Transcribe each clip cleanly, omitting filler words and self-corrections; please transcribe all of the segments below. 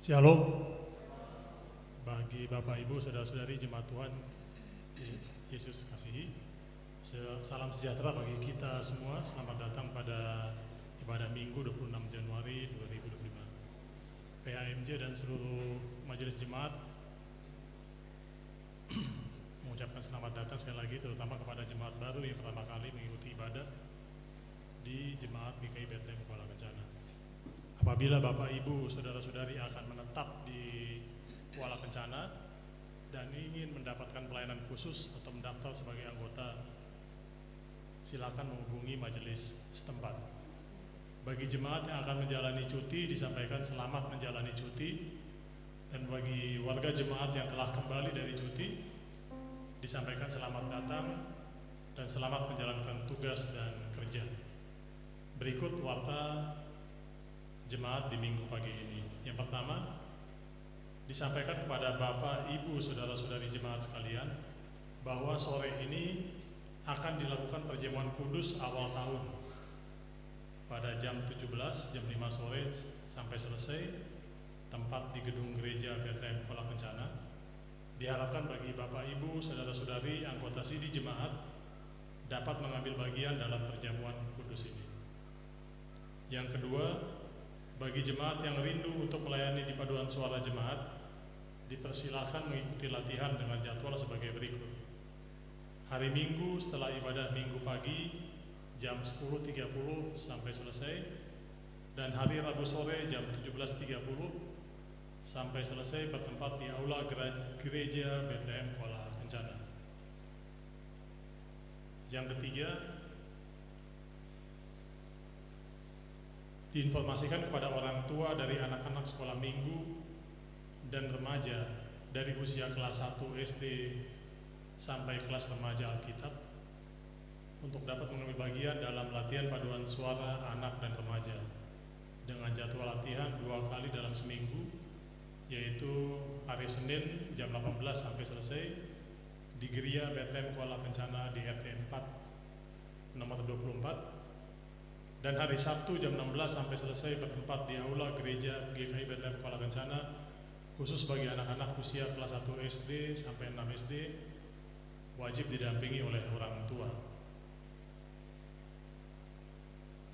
Shalom bagi Bapak Ibu, Saudara-saudari Jemaat Tuhan Yesus kasihi. Salam sejahtera bagi kita semua. Selamat datang pada ibadah Minggu 26 Januari 2025. PHMJ dan seluruh majelis jemaat mengucapkan selamat datang sekali lagi, terutama kepada jemaat baru yang pertama kali mengikuti ibadah di Jemaat GKI Bethlehem Kuala Kencana. Apabila Bapak Ibu, Saudara-saudari akan menetap di Kuala Kencana dan ingin mendapatkan pelayanan khusus atau mendaftar sebagai anggota, silakan menghubungi majelis setempat. Bagi jemaat yang akan menjalani cuti, disampaikan selamat menjalani cuti, dan bagi warga jemaat yang telah kembali dari cuti, disampaikan selamat datang dan selamat menjalankan tugas dan kerja. Berikut warta jemaat di minggu pagi ini. Yang pertama, disampaikan kepada Bapak, Ibu, Saudara-saudari jemaat sekalian bahwa sore ini akan dilakukan perjamuan kudus awal tahun pada jam 17, jam 5 sore sampai selesai, tempat di gedung gereja Bethlehem Kuala Kencana. Diharapkan bagi Bapak, Ibu, Saudara-saudari anggota sidi jemaat dapat mengambil bagian dalam perjamuan kudus ini. Yang kedua, bagi jemaat yang rindu untuk melayani di paduan suara jemaat, dipersilakan mengikuti latihan dengan jadwal sebagai berikut. Hari Minggu setelah ibadah Minggu pagi jam 10.30 sampai selesai, dan hari Rabu sore jam 17.30 sampai selesai bertempat di aula gereja Bethlehem Kuala Kencana. Yang ketiga, diinformasikan kepada orang tua dari anak-anak sekolah minggu dan remaja dari usia kelas 1 SD sampai kelas remaja Alkitab untuk dapat mengambil bagian dalam latihan paduan suara anak dan remaja dengan jadwal latihan 2 kali dalam seminggu, yaitu hari Senin jam 18 sampai selesai di Geria Bethlehem Kuala Kencana di RT 4 nomor 24, dan hari Sabtu jam 16 sampai selesai bertempat di aula gereja GKI Bethlehem Kuala Kencana khusus bagi anak-anak usia kelas 1 SD sampai 6 SD, wajib didampingi oleh orang tua.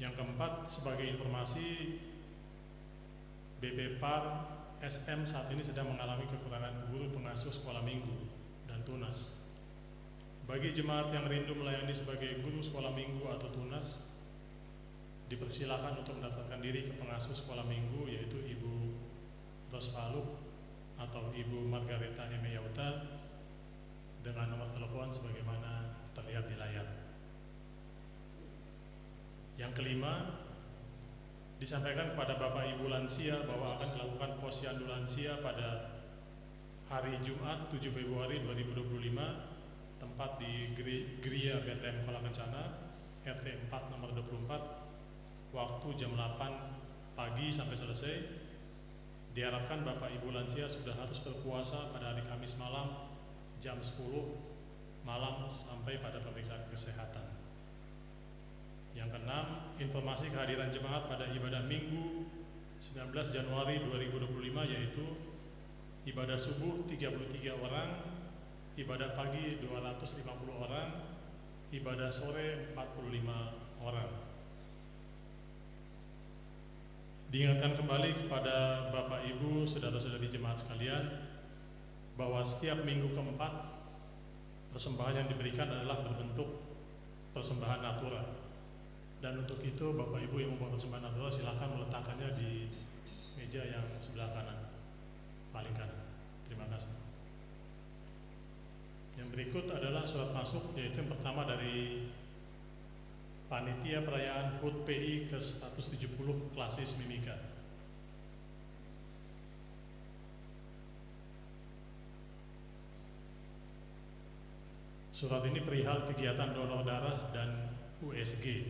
Yang keempat, sebagai informasi, BPPAR SM saat ini sedang mengalami kekurangan guru pengasuh sekolah minggu dan tunas. Bagi jemaat yang rindu melayani sebagai guru sekolah minggu atau tunas, dipersilakan untuk mendaftarkan diri ke pengasuh sekolah minggu, yaitu Ibu Rosvaluk atau Ibu Margareta Emeyauta dengan nomor telepon sebagaimana terlihat di layar. Yang kelima, disampaikan kepada Bapak Ibu lansia bahwa akan dilakukan posyandu lansia pada hari Jumat 7 Februari 2025, tempat di Geria Bethlehem Kuala Kencana, RT 4 nomor 24, waktu jam 8 pagi sampai selesai. Diharapkan Bapak Ibu lansia sudah harus berpuasa pada hari Kamis malam jam 10 malam sampai pada pemeriksaan kesehatan. Yang keenam, informasi kehadiran jemaat pada ibadah Minggu 19 Januari 2025, yaitu ibadah subuh 33 orang, ibadah pagi 250 orang, ibadah sore 45 orang. Diingatkan kembali kepada Bapak Ibu, Saudara-saudari jemaat sekalian, bahwa setiap minggu keempat persembahan yang diberikan adalah berbentuk persembahan natural. Dan untuk itu Bapak Ibu yang membawa persembahan natural silakan meletakkannya di meja yang sebelah kanan, paling kanan. Terima kasih. Yang berikut adalah surat masuk, yaitu yang pertama dari Panitia Perayaan HUT PI ke-170 Klasis Mimika. Surat ini perihal kegiatan donor darah dan USG.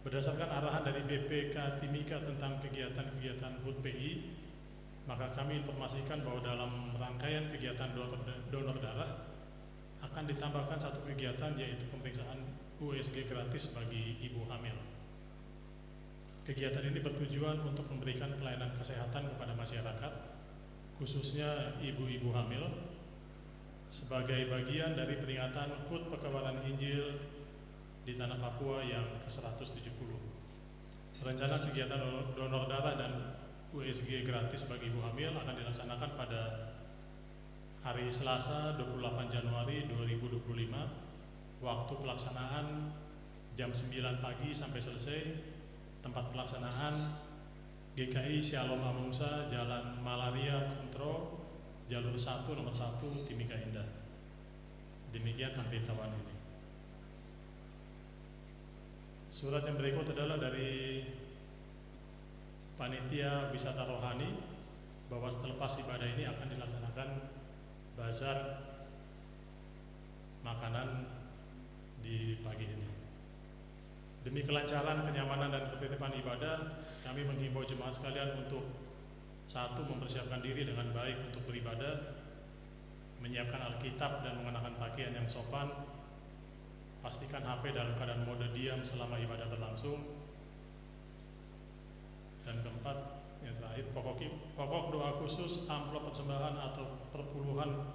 Berdasarkan arahan dari BPK Timika tentang kegiatan-kegiatan HUT PI, maka kami informasikan bahwa dalam rangkaian kegiatan donor darah akan ditambahkan satu kegiatan, yaitu pemeriksaan USG gratis bagi ibu hamil. Kegiatan ini bertujuan untuk memberikan pelayanan kesehatan kepada masyarakat, khususnya ibu-ibu hamil, sebagai bagian dari peringatan HUT Pekabaran Injil di Tanah Papua yang ke-170. Rencana kegiatan donor darah dan USG gratis bagi ibu hamil akan dilaksanakan pada hari Selasa 28 Januari 2025. Waktu pelaksanaan jam 9 pagi sampai selesai. Tempat pelaksanaan GKI Shalom Amungsa, Jalan Malaria Kontrol, Jalur 1 nomor 1 Timika Indah. Demikian pemberitahuan ini. Surat yang berikut adalah dari Panitia Wisata Rohani bahwa selepas ibadah ini akan dilaksanakan bazar makanan di pagi ini. Demi kelancaran, kenyamanan, dan ketertiban ibadah, kami menghimbau jemaat sekalian untuk satu, mempersiapkan diri dengan baik untuk beribadah, menyiapkan Alkitab dan mengenakan pakaian yang sopan, pastikan HP dalam keadaan mode diam selama ibadah berlangsung, dan keempat, yang terakhir, pokok doa khusus, amplop persembahan atau perpuluhan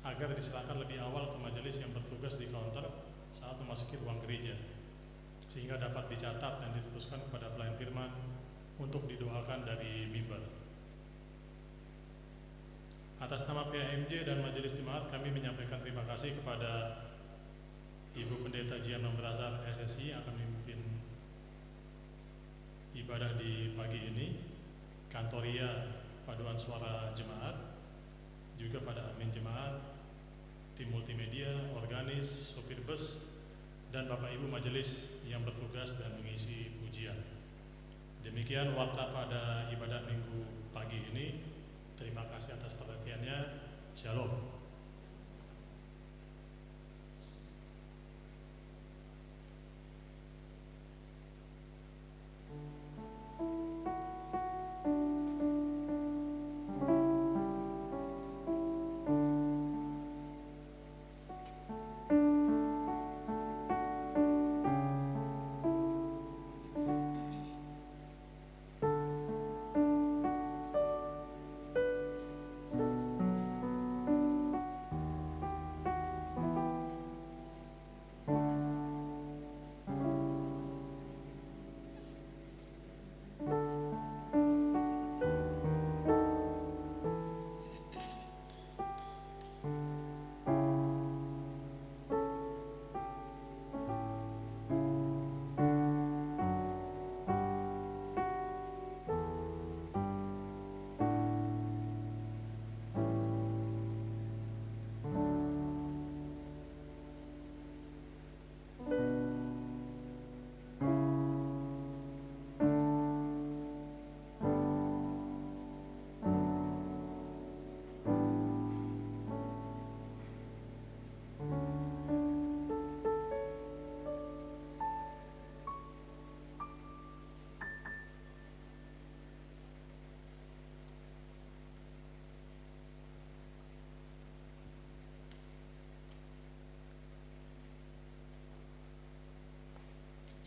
agar diserahkan lebih awal ke majelis yang bertugas di counter saat memasuki ruang gereja, sehingga dapat dicatat dan diteruskan kepada pelayan firman untuk didoakan dari mimbar. Atas nama PAMJ dan Majelis Jemaat, kami menyampaikan terima kasih kepada Ibu Pendeta Jian Nombrasar SSI yang akan memimpin ibadah di pagi ini, Kantoria Paduan Suara Jemaat, juga pada admin jemaat, tim multimedia, organis, sopir bus, dan Bapak Ibu Majelis yang bertugas dan mengisi pujian. Demikian warta pada ibadah minggu pagi ini. Terima kasih atas perhatiannya. Shalom.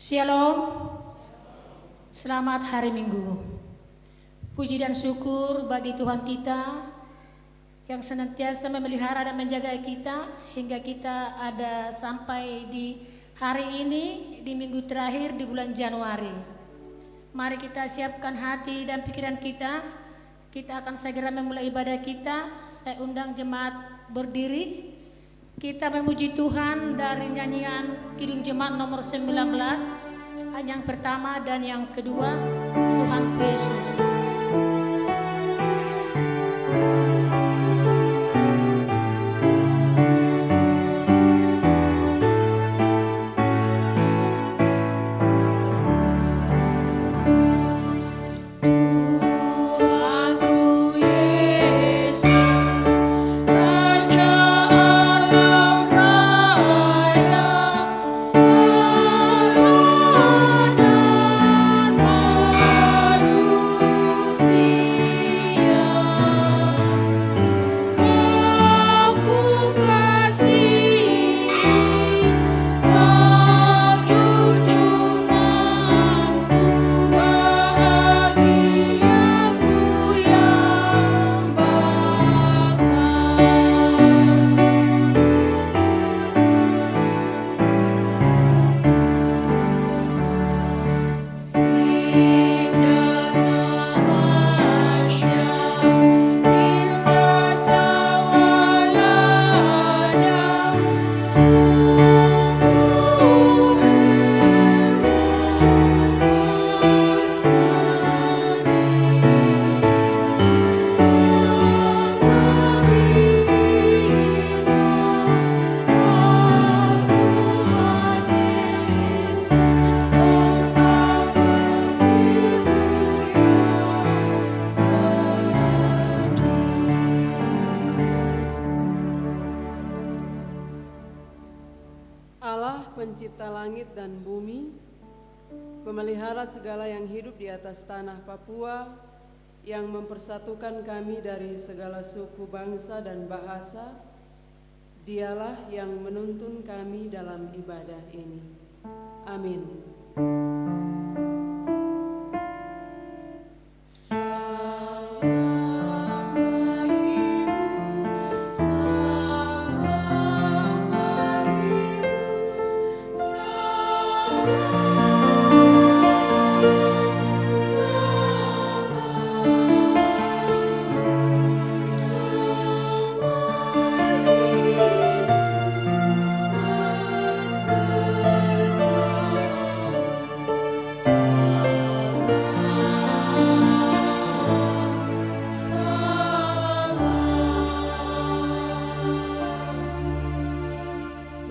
Shalom, selamat hari Minggu. Puji dan syukur bagi Tuhan kita yang senantiasa memelihara dan menjaga kita hingga kita ada sampai di hari ini, di minggu terakhir di bulan Januari. Mari kita siapkan hati dan pikiran kita. Kita akan segera memulai ibadah kita. Saya undang jemaat berdiri. Kita memuji Tuhan dari nyanyian Kidung Jemaat nomor 19, yang pertama dan yang kedua, Tuhanku Yesus. Alam langit dan bumi, pemelihara segala yang hidup di atas tanah Papua, yang mempersatukan kami dari segala suku, bangsa, dan bahasa, Dialah yang menuntun kami dalam ibadah ini. Amin.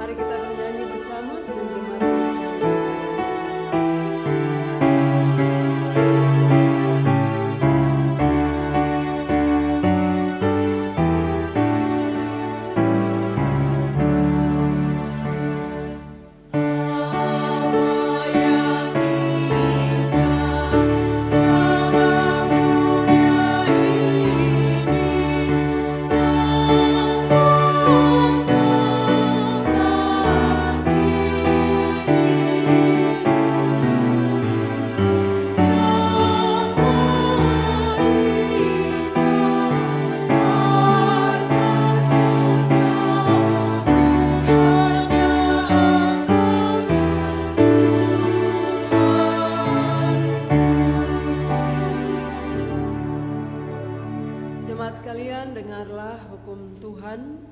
Mari kita bernyanyi bersama dengan jemaat yang sedang bersama. Jemaat sekalian, dengarlah hukum Tuhan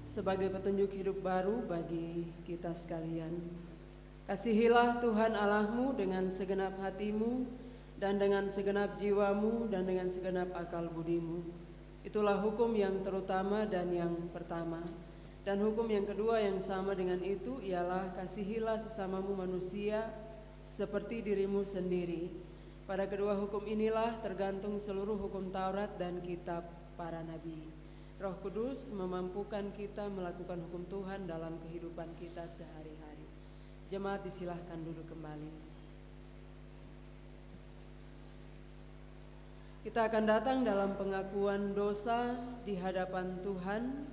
sebagai petunjuk hidup baru bagi kita sekalian. Kasihilah Tuhan Allahmu dengan segenap hatimu dan dengan segenap jiwamu dan dengan segenap akal budimu. Itulah hukum yang terutama dan yang pertama. Dan hukum yang kedua yang sama dengan itu ialah kasihilah sesamamu manusia seperti dirimu sendiri. Pada kedua hukum inilah tergantung seluruh hukum Taurat dan kitab para nabi. Roh Kudus memampukan kita melakukan hukum Tuhan dalam kehidupan kita sehari-hari. Jemaat disilahkan duduk kembali. Kita akan datang dalam pengakuan dosa di hadapan Tuhan.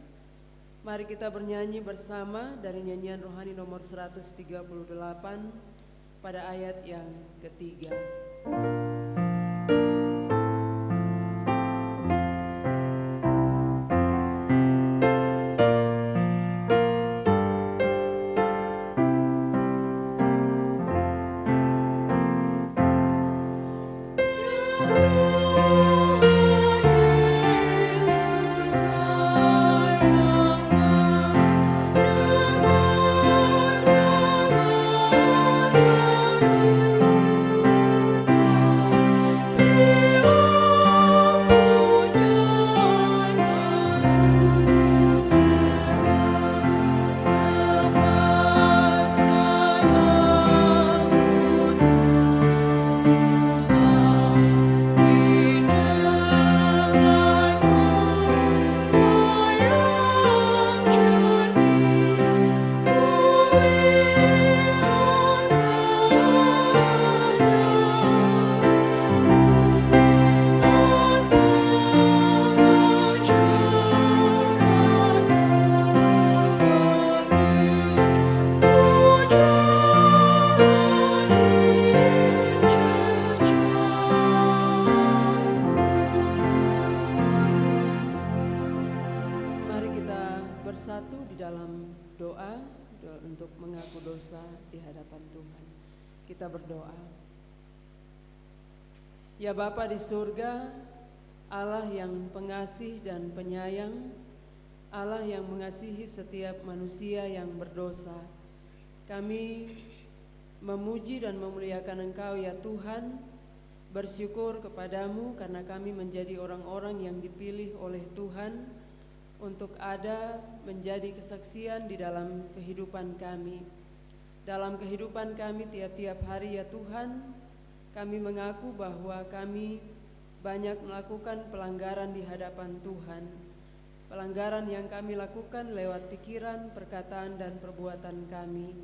Mari kita bernyanyi bersama dari nyanyian rohani nomor 138 pada ayat yang ketiga. Bersatu di dalam doa untuk mengaku dosa di hadapan Tuhan. Kita berdoa. Ya Bapa di surga, Allah yang pengasih dan penyayang, Allah yang mengasihi setiap manusia yang berdosa. Kami memuji dan memuliakan Engkau ya Tuhan, bersyukur kepadamu karena kami menjadi orang-orang yang dipilih oleh Tuhan untuk ada menjadi kesaksian di dalam kehidupan kami. Dalam kehidupan kami tiap-tiap hari ya Tuhan, kami mengaku bahwa kami banyak melakukan pelanggaran di hadapan Tuhan. Pelanggaran yang kami lakukan lewat pikiran, perkataan, dan perbuatan kami.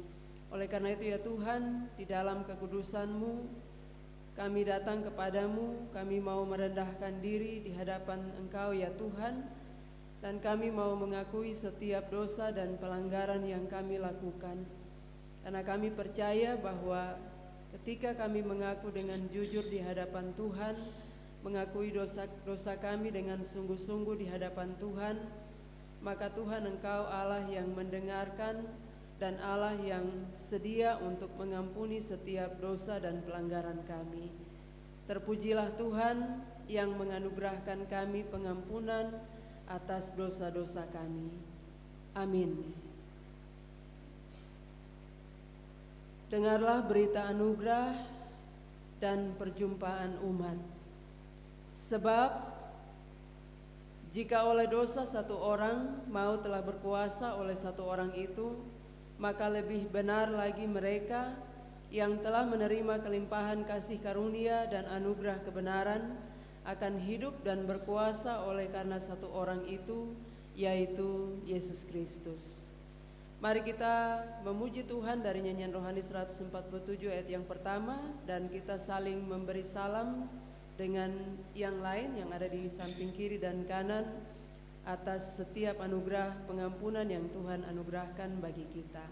Oleh karena itu ya Tuhan, di dalam kekudusan-Mu kami datang kepadamu, kami mau merendahkan diri di hadapan Engkau ya Tuhan, dan kami mau mengakui setiap dosa dan pelanggaran yang kami lakukan. Karena kami percaya bahwa ketika kami mengaku dengan jujur di hadapan Tuhan, mengakui dosa-dosa kami dengan sungguh-sungguh di hadapan Tuhan, maka Tuhan Engkau Allah yang mendengarkan dan Allah yang sedia untuk mengampuni setiap dosa dan pelanggaran kami. Terpujilah Tuhan yang menganugerahkan kami pengampunan atas dosa-dosa kami. Amin. Dengarlah berita anugerah dan perjumpaan umat. Sebab jika oleh dosa satu orang maut telah berkuasa oleh satu orang itu, maka lebih benar lagi mereka yang telah menerima kelimpahan kasih karunia dan anugerah kebenaran akan hidup dan berkuasa oleh karena satu orang itu, yaitu Yesus Kristus. Mari kita memuji Tuhan dari nyanyian rohani 147 ayat yang pertama, dan kita saling memberi salam dengan yang lain yang ada di samping kiri dan kanan atas setiap anugerah pengampunan yang Tuhan anugerahkan bagi kita.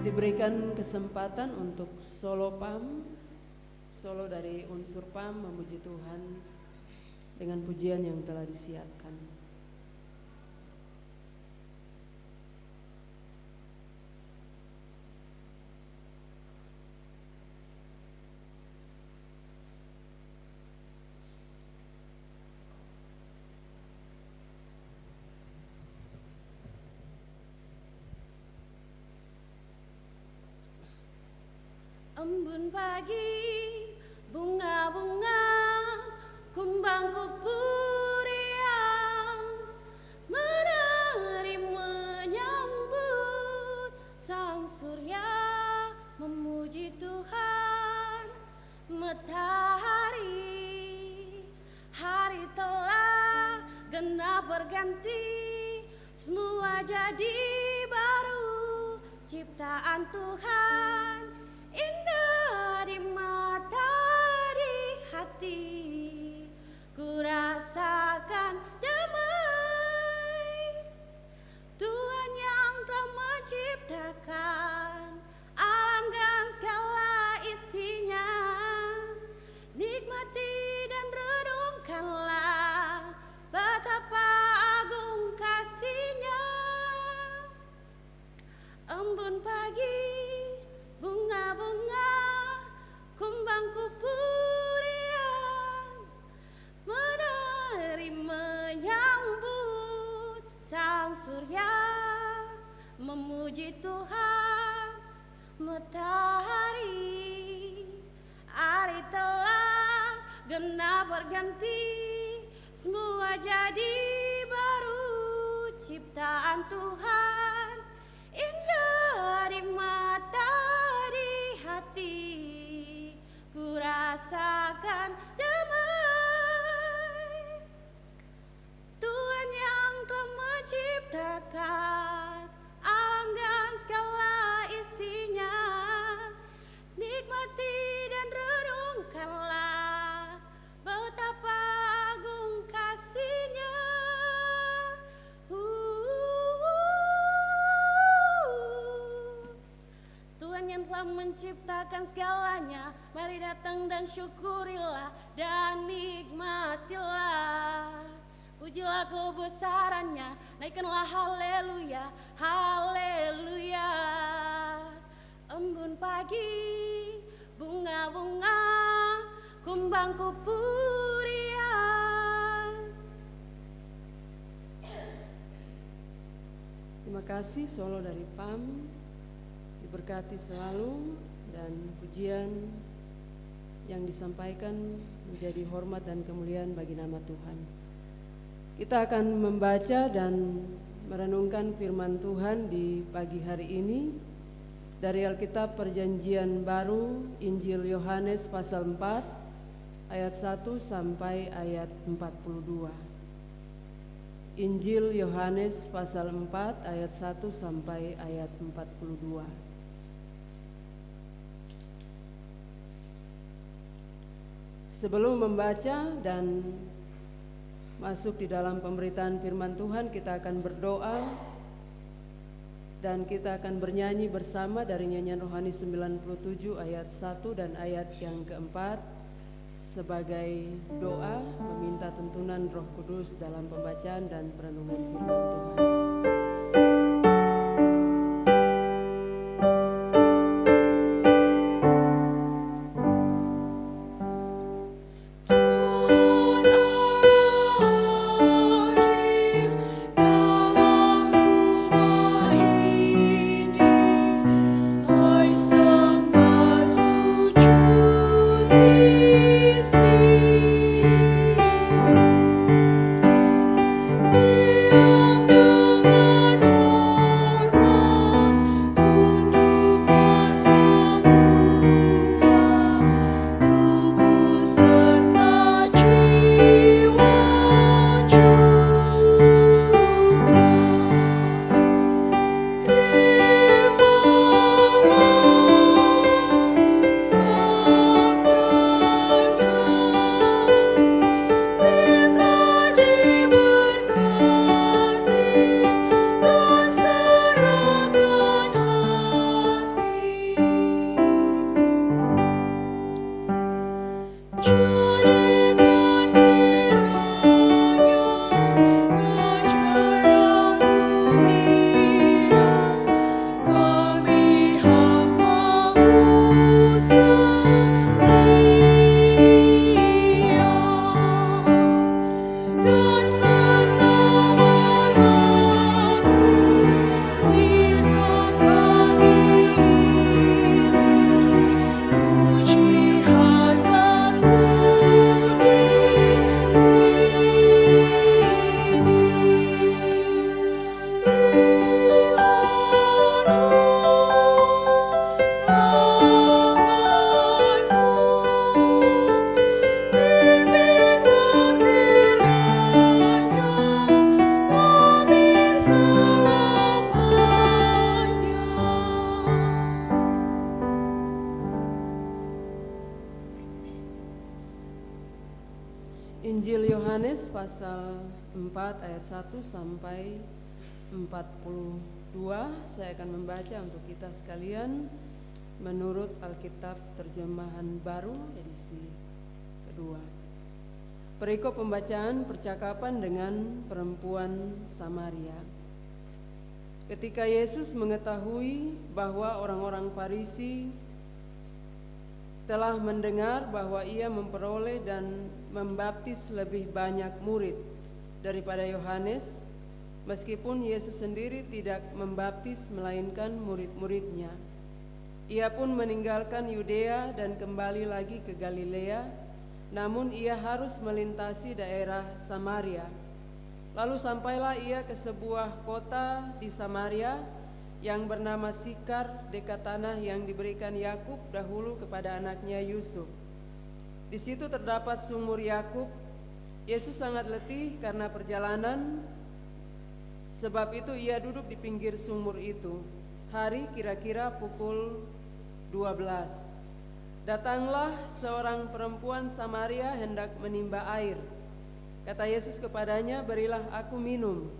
Diberikan kesempatan untuk solo PAM, solo dari unsur PAM memuji Tuhan dengan pujian yang telah disiapkan. Embun pagi, bunga-bunga, kumbang kupur yang menari menyambut sang surya, memuji Tuhan. Matahari, hari telah genap berganti, semua jadi baru, ciptaan Tuhan. Indah di mata, di hati, ku rasakan damai. Tuhan yang telah menciptakan alam dan segala isinya, nikmati dan renungkanlah betapa agung kasih-Nya. Embun pagi, bunga-bunga, kumbang kupur yang menari menyambut sang surya, memuji Tuhan. Matahari, hari telah genap berganti, semua jadi baru, ciptaan Tuhan. Indah di mata, di hati, ku rasakan damai. Tuhan yang telah menciptakan alam dan segala isinya, nikmati dan renungkanlah betapa akan segalanya. Mari datang dan syukurilah dan nikmatilah. Pujilah kebesarannya, naikkanlah haleluya, haleluya. Embun pagi, bunga-bunga, kumbang kupuria. Terima kasih solo dari PAM, diberkati selalu dan pujian yang disampaikan menjadi hormat dan kemuliaan bagi nama Tuhan. Kita akan membaca dan merenungkan firman Tuhan di pagi hari ini dari Alkitab Perjanjian Baru, Injil Yohanes pasal 4 ayat 1 sampai ayat 42. Injil Yohanes pasal 4 ayat 1 sampai ayat 42. Sebelum membaca dan masuk di dalam pemberitaan firman Tuhan, kita akan berdoa dan kita akan bernyanyi bersama dari nyanyian rohani 97 ayat 1 dan ayat yang keempat sebagai doa meminta tuntunan Roh Kudus dalam pembacaan dan perenungan firman Tuhan. Injil Yohanes pasal 4 ayat 1 sampai 42. Saya akan membaca untuk kita sekalian menurut Alkitab Terjemahan Baru edisi kedua. Perikop pembacaan percakapan dengan perempuan Samaria. Ketika Yesus mengetahui bahwa orang-orang Farisi telah mendengar bahwa ia memperoleh dan membaptis lebih banyak murid daripada Yohanes, meskipun Yesus sendiri tidak membaptis melainkan murid-muridnya. Ia pun meninggalkan Yudea dan kembali lagi ke Galilea, namun ia harus melintasi daerah Samaria. Lalu sampailah ia ke sebuah kota di Samaria yang bernama Sikar, dekat tanah yang diberikan Yakub dahulu kepada anaknya Yusuf. Di situ terdapat sumur Yakub. Yesus sangat letih karena perjalanan, sebab itu ia duduk di pinggir sumur itu. Hari kira-kira pukul 12. Datanglah seorang perempuan Samaria hendak menimba air. Kata Yesus kepadanya, "Berilah aku minum,"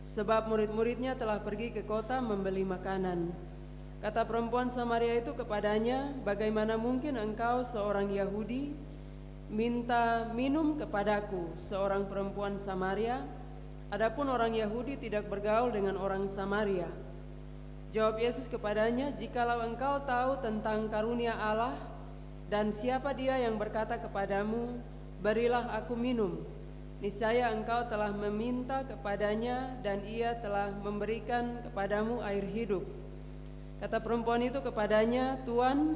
sebab murid-muridnya telah pergi ke kota membeli makanan. Kata perempuan Samaria itu kepadanya, "Bagaimana mungkin engkau seorang Yahudi minta minum kepadaku, seorang perempuan Samaria? Adapun orang Yahudi tidak bergaul dengan orang Samaria." Jawab Yesus kepadanya, "Jikalau engkau tahu tentang karunia Allah dan siapa dia yang berkata kepadamu, 'Berilah aku minum,' niscaya engkau telah meminta kepadanya dan ia telah memberikan kepadamu air hidup." Kata perempuan itu kepadanya, "Tuan,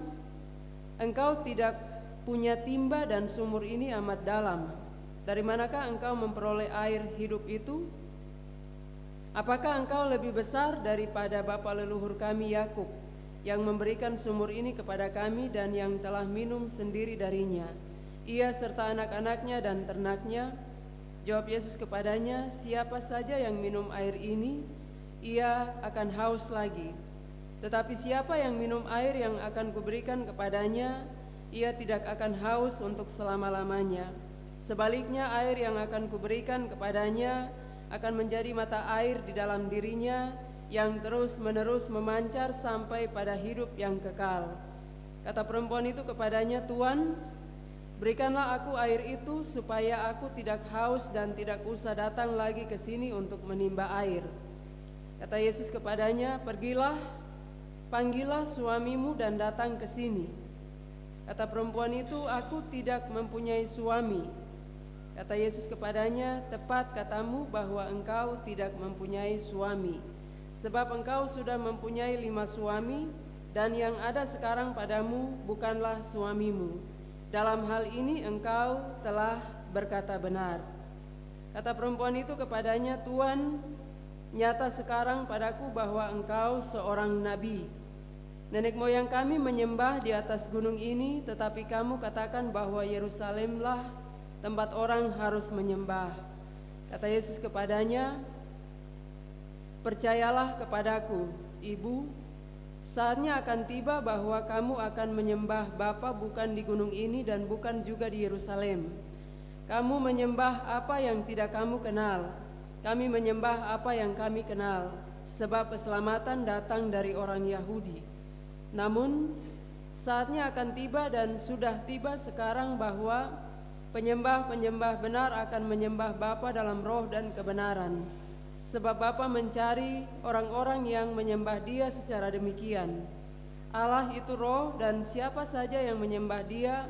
engkau tidak punya timba dan sumur ini amat dalam. Dari manakah engkau memperoleh air hidup itu? Apakah engkau lebih besar daripada bapa leluhur kami Yakub, yang memberikan sumur ini kepada kami dan yang telah minum sendiri darinya, ia serta anak-anaknya dan ternaknya?" Jawab Yesus kepadanya, "Siapa saja yang minum air ini, ia akan haus lagi. Tetapi siapa yang minum air yang akan kuberikan kepadanya, ia tidak akan haus untuk selama-lamanya. Sebaliknya, air yang akan kuberikan kepadanya akan menjadi mata air di dalam dirinya yang terus-menerus memancar sampai pada hidup yang kekal." Kata perempuan itu kepadanya, "Tuan, berikanlah aku air itu supaya aku tidak haus dan tidak usah datang lagi ke sini untuk menimba air." Kata Yesus kepadanya, "Pergilah, panggillah suamimu dan datang ke sini." Kata perempuan itu, "Aku tidak mempunyai suami." Kata Yesus kepadanya, "Tepat katamu bahwa engkau tidak mempunyai suami, sebab engkau sudah mempunyai 5 suami, dan yang ada sekarang padamu bukanlah suamimu. Dalam hal ini engkau telah berkata benar." Kata perempuan itu kepadanya, "Tuan, nyata sekarang padaku bahwa engkau seorang nabi. Nenek moyang kami menyembah di atas gunung ini, tetapi kamu katakan bahwa Yerusalemlah tempat orang harus menyembah." Kata Yesus kepadanya, "Percayalah kepadaku, Ibu, saatnya akan tiba bahwa kamu akan menyembah Bapa bukan di gunung ini dan bukan juga di Yerusalem. Kamu menyembah apa yang tidak kamu kenal, kami menyembah apa yang kami kenal, sebab keselamatan datang dari orang Yahudi. Namun saatnya akan tiba dan sudah tiba sekarang bahwa penyembah-penyembah benar akan menyembah Bapa dalam roh dan kebenaran, sebab Bapa mencari orang-orang yang menyembah Dia secara demikian. Allah itu roh, dan siapa saja yang menyembah Dia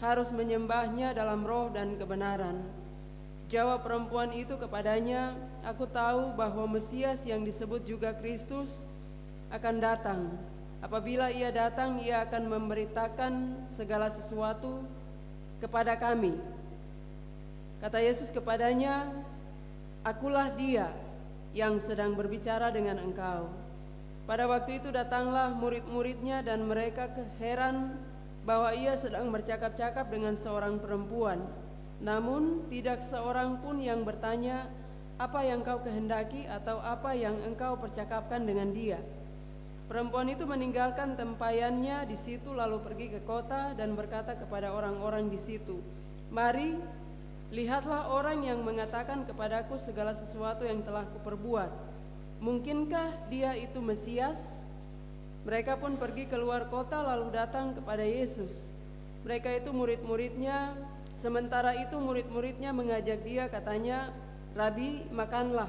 harus menyembahnya dalam roh dan kebenaran." Jawab perempuan itu kepadanya, "Aku tahu bahwa Mesias yang disebut juga Kristus akan datang. Apabila ia datang, ia akan memberitakan segala sesuatu kepada kami." Kata Yesus kepadanya, "Akulah Dia yang sedang berbicara dengan engkau." Pada waktu itu datanglah murid-muridnya dan mereka heran bahwa ia sedang bercakap-cakap dengan seorang perempuan. Namun tidak seorang pun yang bertanya, "Apa yang kau kehendaki?" atau "Apa yang engkau percakapkan dengan dia?" Perempuan itu meninggalkan tempayannya di situ lalu pergi ke kota dan berkata kepada orang-orang di situ, "Mari, lihatlah orang yang mengatakan kepadaku segala sesuatu yang telah kuperbuat. Mungkinkah dia itu Mesias?" Mereka pun pergi keluar kota lalu datang kepada Yesus. Mereka itu murid-muridnya. Sementara itu murid-muridnya mengajak dia, katanya, "Rabi, makanlah."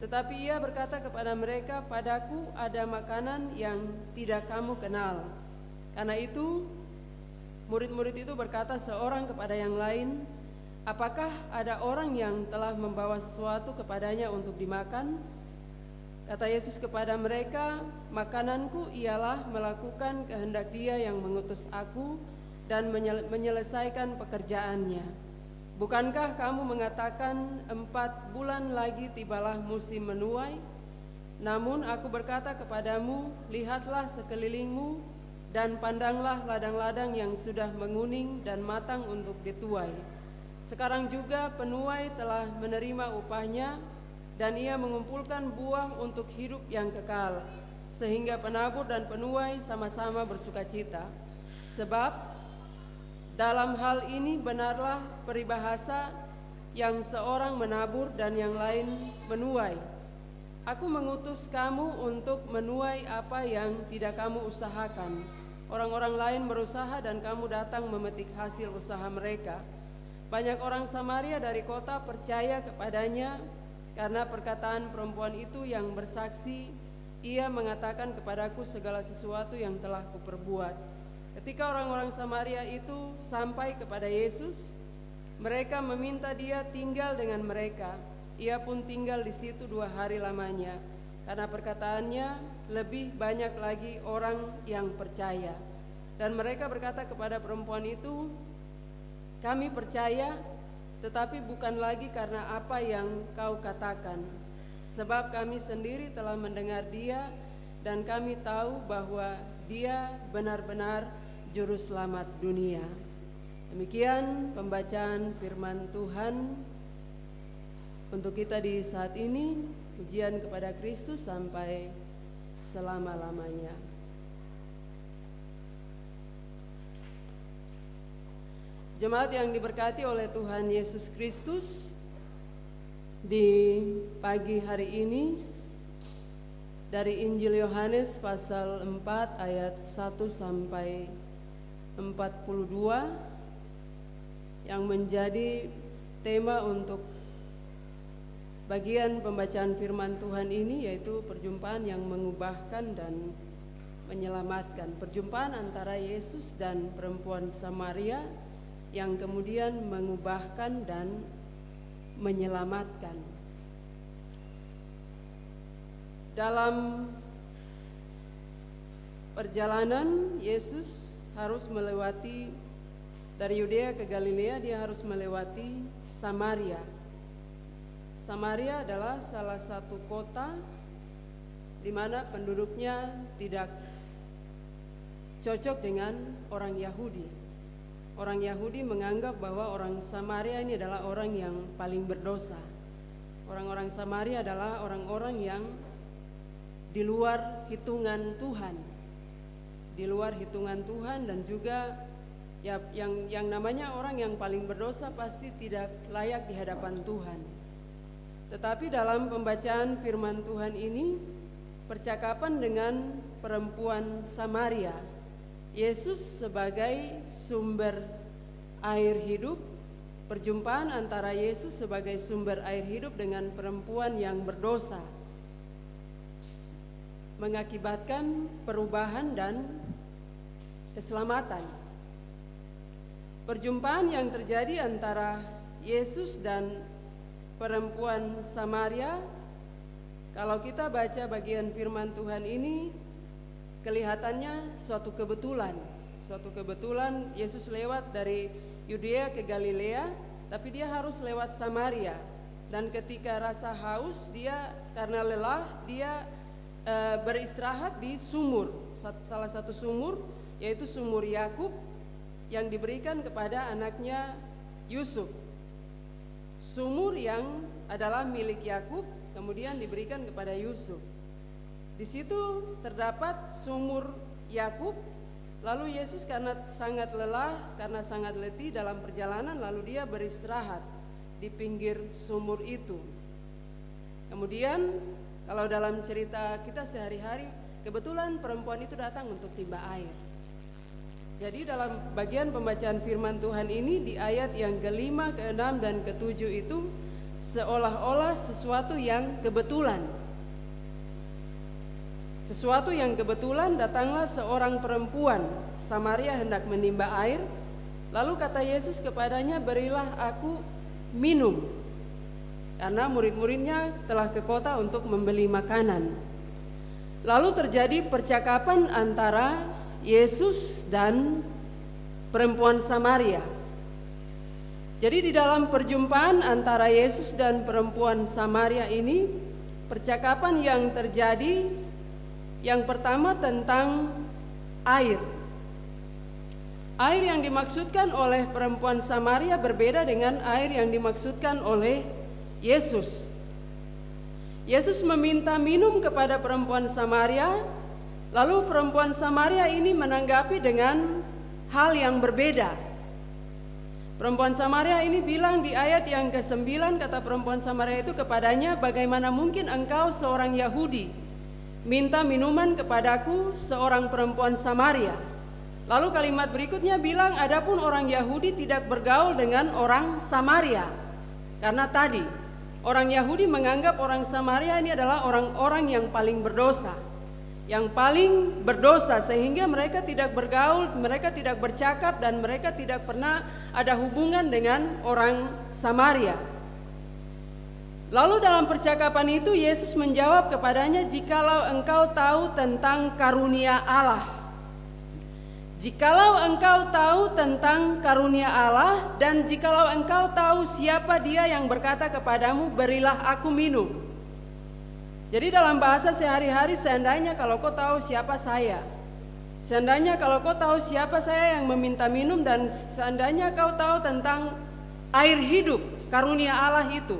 Tetapi ia berkata kepada mereka, "Padaku ada makanan yang tidak kamu kenal." Karena itu murid-murid itu berkata seorang kepada yang lain, "Apakah ada orang yang telah membawa sesuatu kepadanya untuk dimakan?" Kata Yesus kepada mereka, "Makananku ialah melakukan kehendak Dia yang mengutus aku dan menyelesaikan pekerjaannya. Bukankah kamu mengatakan 4 bulan lagi tibalah musim menuai? Namun aku berkata kepadamu, lihatlah sekelilingmu dan pandanglah ladang-ladang yang sudah menguning dan matang untuk dituai. Sekarang juga penuai telah menerima upahnya dan ia mengumpulkan buah untuk hidup yang kekal, sehingga penabur dan penuai sama-sama bersukacita. Sebab dalam hal ini benarlah peribahasa yang seorang menabur dan yang lain menuai. Aku mengutus kamu untuk menuai apa yang tidak kamu usahakan. Orang-orang lain berusaha dan kamu datang memetik hasil usaha mereka. Banyak orang Samaria dari kota percaya kepadanya karena perkataan perempuan itu yang bersaksi, ia mengatakan kepadaku segala sesuatu yang telah kuperbuat. Ketika orang-orang Samaria itu sampai kepada Yesus, mereka meminta dia tinggal dengan mereka. Ia pun tinggal di situ 2 hari lamanya, karena perkataannya lebih banyak lagi orang yang percaya. Dan mereka berkata kepada perempuan itu, kami percaya, tetapi bukan lagi karena apa yang kau katakan, sebab kami sendiri telah mendengar dia, dan kami tahu bahwa dia benar-benar juru selamat dunia. Demikian pembacaan firman Tuhan untuk kita di saat ini. Pujian kepada Kristus sampai selama-lamanya. Jemaat yang diberkati oleh Tuhan Yesus Kristus, di pagi hari ini dari Injil Yohanes pasal 4 ayat 1 sampai 42 yang menjadi tema untuk bagian pembacaan firman Tuhan ini, yaitu perjumpaan yang mengubahkan dan menyelamatkan. Perjumpaan antara Yesus dan perempuan Samaria yang kemudian mengubahkan dan menyelamatkan. Dalam perjalanan Yesus harus melewati dari Yudea ke Galilea, dia harus melewati Samaria. Samaria adalah salah satu kota di mana penduduknya tidak cocok dengan orang Yahudi. Orang Yahudi menganggap bahwa orang Samaria ini adalah orang yang paling berdosa. Orang-orang Samaria adalah orang-orang yang di luar hitungan Tuhan. Di luar hitungan Tuhan, dan juga ya, yang namanya orang yang paling berdosa pasti tidak layak di hadapan Tuhan. Tetapi dalam pembacaan firman Tuhan ini, percakapan dengan perempuan Samaria, Yesus sebagai sumber air hidup, perjumpaan antara Yesus sebagai sumber air hidup dengan perempuan yang berdosa mengakibatkan perubahan dan keselamatan. Perjumpaan yang terjadi antara Yesus dan perempuan Samaria, kalau kita baca bagian firman Tuhan ini, kelihatannya suatu kebetulan. Suatu kebetulan Yesus lewat dari Yudea ke Galilea, tapi dia harus lewat Samaria. Dan ketika rasa haus, dia karena lelah, dia beristirahat di sumur, salah satu sumur, yaitu sumur Yakub yang diberikan kepada anaknya Yusuf. Sumur yang adalah milik Yakub kemudian diberikan kepada Yusuf. Di situ terdapat sumur Yakub. Lalu Yesus karena sangat lelah, karena sangat letih dalam perjalanan, lalu dia beristirahat di pinggir sumur itu. Kemudian kalau dalam cerita kita sehari-hari, kebetulan perempuan itu datang untuk timba air. Jadi dalam bagian pembacaan firman Tuhan ini, di ayat yang ke-5, ke-6, dan ke-7 itu seolah-olah sesuatu yang kebetulan. Sesuatu yang kebetulan, datanglah seorang perempuan Samaria hendak menimba air. Lalu kata Yesus kepadanya, berilah aku minum. Karena murid-muridnya telah ke kota untuk membeli makanan. Lalu terjadi percakapan antara Yesus dan perempuan Samaria. Jadi di dalam perjumpaan antara Yesus dan perempuan Samaria ini, percakapan yang terjadi yang pertama tentang air. Air yang dimaksudkan oleh perempuan Samaria berbeda dengan air yang dimaksudkan oleh Yesus. Yesus meminta minum kepada perempuan Samaria. Lalu perempuan Samaria ini menanggapi dengan hal yang berbeda. Perempuan Samaria ini bilang di ayat yang ke-9, kata perempuan Samaria itu kepadanya, bagaimana mungkin engkau seorang Yahudi minta minuman kepadaku seorang perempuan Samaria? Lalu kalimat berikutnya bilang, adapun orang Yahudi tidak bergaul dengan orang Samaria. Karena tadi orang Yahudi menganggap orang Samaria ini adalah orang-orang yang paling berdosa. Yang paling berdosa, sehingga mereka tidak bergaul, mereka tidak bercakap, dan mereka tidak pernah ada hubungan dengan orang Samaria. Lalu dalam percakapan itu Yesus menjawab kepadanya, jikalau engkau tahu tentang karunia Allah, jikalau engkau tahu tentang karunia Allah, dan jikalau engkau tahu siapa dia yang berkata kepadamu, berilah aku minum. Jadi dalam bahasa sehari-hari, seandainya kalau kau tahu siapa saya, seandainya kalau kau tahu siapa saya yang meminta minum, dan seandainya kau tahu tentang air hidup, karunia Allah itu,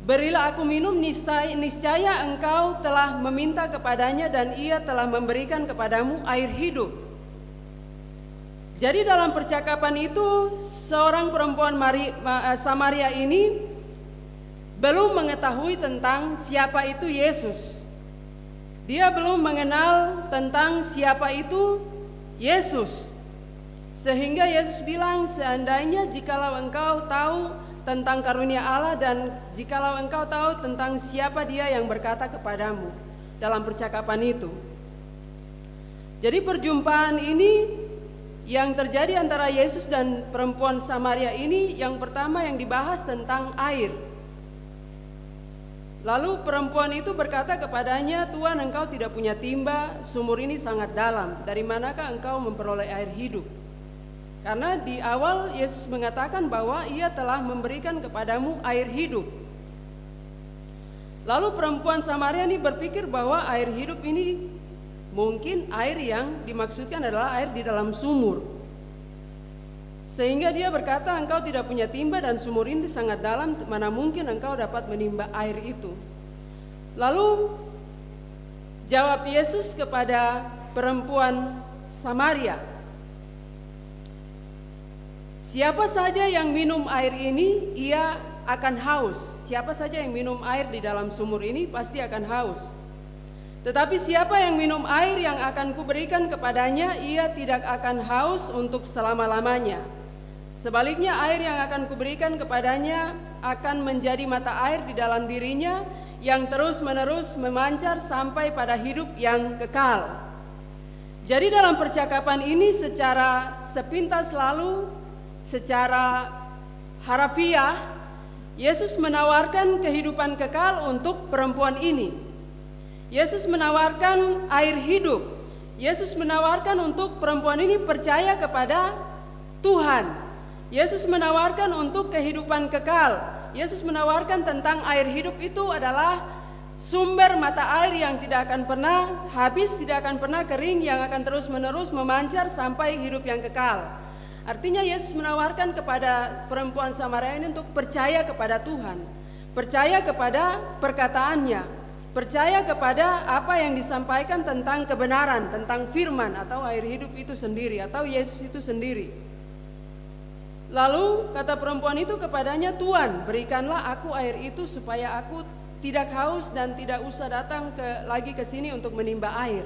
berilah aku minum, niscaya engkau telah meminta kepadanya dan ia telah memberikan kepadamu air hidup. Jadi dalam percakapan itu, seorang perempuan Samaria ini belum mengetahui tentang siapa itu Yesus. Dia belum mengenal tentang siapa itu Yesus. Sehingga Yesus bilang, seandainya jikalau engkau tahu tentang karunia Allah, dan jikalau engkau tahu tentang siapa dia yang berkata kepadamu dalam percakapan itu. Jadi perjumpaan ini yang terjadi antara Yesus dan perempuan Samaria ini, yang pertama yang dibahas tentang air. Lalu perempuan itu berkata kepadanya, Tuhan, engkau tidak punya timba, sumur ini sangat dalam, dari manakah engkau memperoleh air hidup? Karena di awal Yesus mengatakan bahwa ia telah memberikan kepadamu air hidup. Lalu perempuan Samaria ini berpikir bahwa air hidup ini mungkin air yang dimaksudkan adalah air di dalam sumur. Sehingga dia berkata, engkau tidak punya timba dan sumur ini sangat dalam, mana mungkin engkau dapat menimba air itu. Lalu jawab Yesus kepada perempuan Samaria, siapa saja yang minum air ini, ia akan haus. Siapa saja yang minum air di dalam sumur ini pasti akan haus. Tetapi siapa yang minum air yang akan kuberikan kepadanya, ia tidak akan haus untuk selama-lamanya. Sebaliknya air yang akan kuberikan kepadanya akan menjadi mata air di dalam dirinya, yang terus-menerus memancar sampai pada hidup yang kekal. Jadi dalam percakapan ini secara sepintas lalu, secara harafiah, Yesus menawarkan kehidupan kekal untuk perempuan ini. Yesus menawarkan air hidup. Yesus menawarkan untuk perempuan ini percaya kepada Tuhan. Yesus menawarkan untuk kehidupan kekal. Yesus menawarkan tentang air hidup itu adalah sumber mata air yang tidak akan pernah habis, tidak akan pernah kering, yang akan terus-menerus memancar sampai hidup yang kekal. Artinya Yesus menawarkan kepada perempuan Samaria ini untuk percaya kepada Tuhan, percaya kepada perkataannya, percaya kepada apa yang disampaikan tentang kebenaran, tentang firman atau air hidup itu sendiri, atau Yesus itu sendiri. Lalu kata perempuan itu kepadanya, Tuhan, berikanlah aku air itu supaya aku tidak haus dan tidak usah datang lagi ke sini untuk menimba air.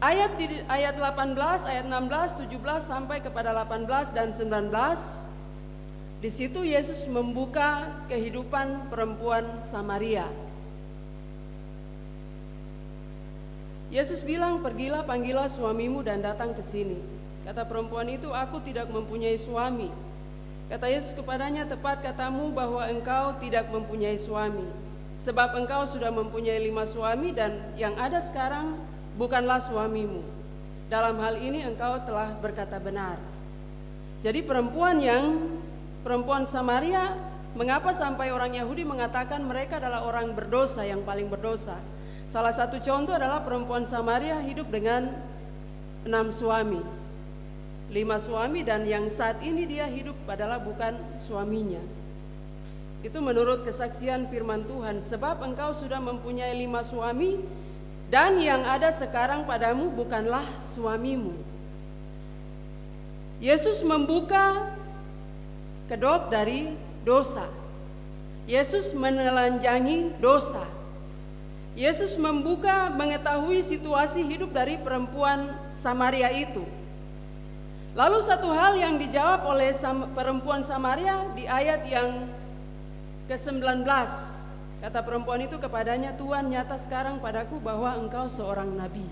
Ayat 18, ayat 16, 17 sampai kepada 18 dan 19. Di situ Yesus membuka kehidupan perempuan Samaria. Yesus bilang, pergilah, panggillah suamimu dan datang ke sini. Kata perempuan itu, aku tidak mempunyai suami. Kata Yesus kepadanya, tepat katamu bahwa engkau tidak mempunyai suami. Sebab engkau sudah mempunyai 5 suami dan yang ada sekarang bukanlah suamimu. Dalam hal ini engkau telah berkata benar. Jadi perempuan Samaria, mengapa sampai orang Yahudi mengatakan mereka adalah orang berdosa, yang paling berdosa? Salah satu contoh adalah perempuan Samaria hidup dengan 6 suami. 5 suami, dan yang saat ini dia hidup adalah bukan suaminya. Itu menurut kesaksian firman Tuhan. Sebab engkau sudah mempunyai 5 suami, dan yang ada sekarang padamu bukanlah suamimu. Yesus membuka kedok dari dosa. Yesus menelanjangi dosa. Yesus membuka, mengetahui situasi hidup dari perempuan Samaria itu. Lalu satu hal yang dijawab oleh perempuan Samaria di ayat yang ke-19. Kata perempuan itu kepadanya, Tuhan, nyata sekarang padaku bahwa engkau seorang nabi.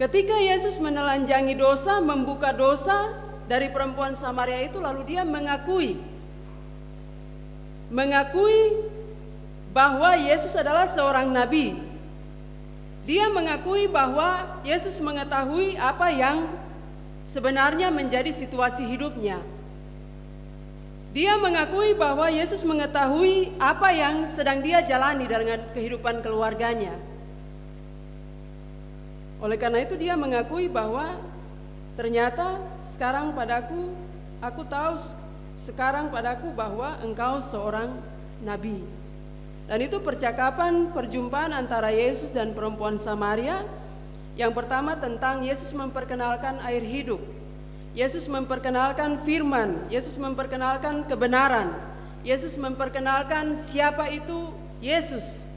Ketika Yesus menelanjangi dosa, membuka dosa dari perempuan Samaria itu, lalu dia mengakui bahwa Yesus adalah seorang nabi. Dia mengakui bahwa Yesus mengetahui apa yang sebenarnya menjadi situasi hidupnya. Dia mengakui bahwa Yesus mengetahui apa yang sedang dia jalani dengan kehidupan keluarganya. Oleh karena itu dia mengakui bahwa ternyata sekarang padaku, aku tahu sekarang padaku bahwa engkau seorang nabi. Dan itu perjumpaan antara Yesus dan perempuan Samaria. Yang pertama tentang Yesus memperkenalkan air hidup. Yesus memperkenalkan firman, Yesus memperkenalkan kebenaran, Yesus memperkenalkan siapa itu Yesus.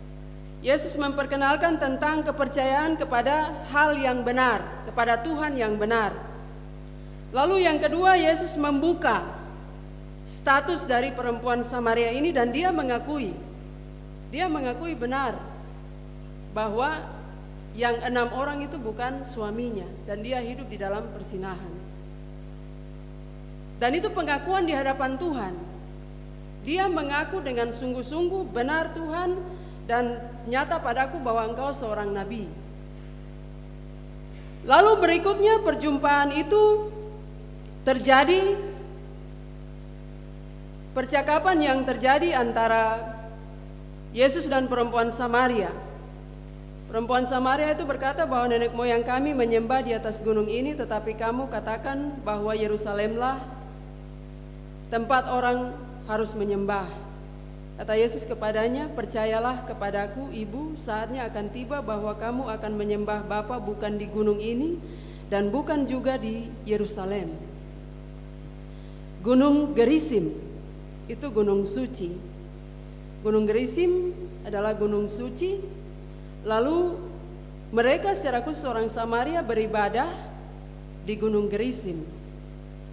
Yesus memperkenalkan tentang kepercayaan kepada hal yang benar, kepada Tuhan yang benar. Lalu yang kedua, Yesus membuka status dari perempuan Samaria ini dan dia mengakui benar bahwa yang 6 orang itu bukan suaminya dan dia hidup di dalam persinahan. Dan itu pengakuan di hadapan Tuhan. Dia mengaku dengan sungguh-sungguh, benar Tuhan, dan nyata padaku bahwa engkau seorang nabi. Lalu berikutnya perjumpaan itu terjadi, percakapan yang terjadi antara Yesus dan perempuan Samaria. Perempuan Samaria itu berkata bahwa nenek moyang kami menyembah di atas gunung ini, tetapi kamu katakan bahwa Yerusalemlah tempat orang harus menyembah. Kata Yesus kepadanya, percayalah kepadaku ibu, saatnya akan tiba bahwa kamu akan menyembah Bapa bukan di gunung ini dan bukan juga di Yerusalem. Gunung Gerisim itu gunung suci. Gunung Gerisim adalah gunung suci. Lalu mereka secara khusus orang Samaria beribadah di gunung Gerisim.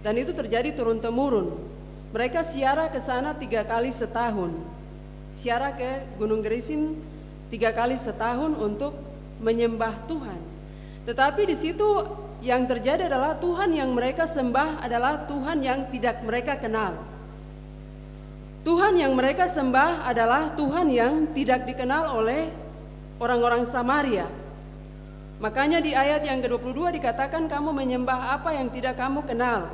Dan itu terjadi turun-temurun. Mereka ziarah ke sana 3 kali setahun. Ziarah ke Gunung Gerisim 3 kali setahun untuk menyembah Tuhan. Tetapi di situ yang terjadi adalah Tuhan yang mereka sembah adalah Tuhan yang tidak mereka kenal. Tuhan yang mereka sembah adalah Tuhan yang tidak dikenal oleh orang-orang Samaria. Makanya di ayat yang ke-22 dikatakan, kamu menyembah apa yang tidak kamu kenal.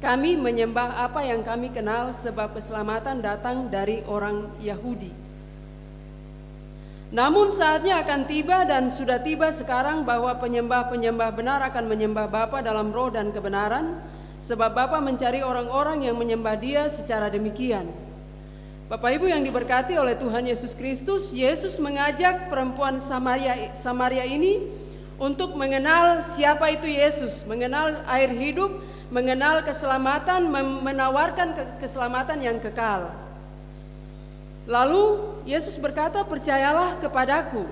Kami menyembah apa yang kami kenal, sebab keselamatan datang dari orang Yahudi. Namun saatnya akan tiba dan sudah tiba sekarang bahwa penyembah-penyembah benar akan menyembah Bapa dalam roh dan kebenaran, sebab Bapa mencari orang-orang yang menyembah Dia secara demikian. Bapak Ibu yang diberkati oleh Tuhan Yesus Kristus, Yesus mengajak perempuan Samaria ini untuk mengenal siapa itu Yesus, mengenal air hidup, mengenal keselamatan, menawarkan keselamatan yang kekal. Lalu Yesus berkata, percayalah kepadaku.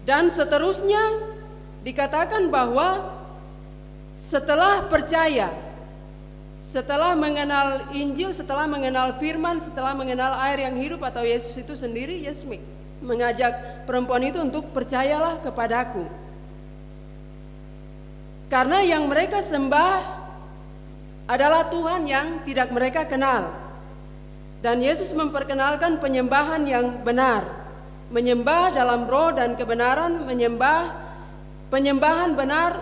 Dan seterusnya dikatakan bahwa setelah percaya, setelah mengenal Injil, setelah mengenal firman, setelah mengenal air yang hidup atau Yesus itu sendiri, Yesus mengajak perempuan itu untuk percayalah kepadaku. Karena yang mereka sembah adalah Tuhan yang tidak mereka kenal. Dan Yesus memperkenalkan penyembahan yang benar. Menyembah dalam roh dan kebenaran, penyembahan benar,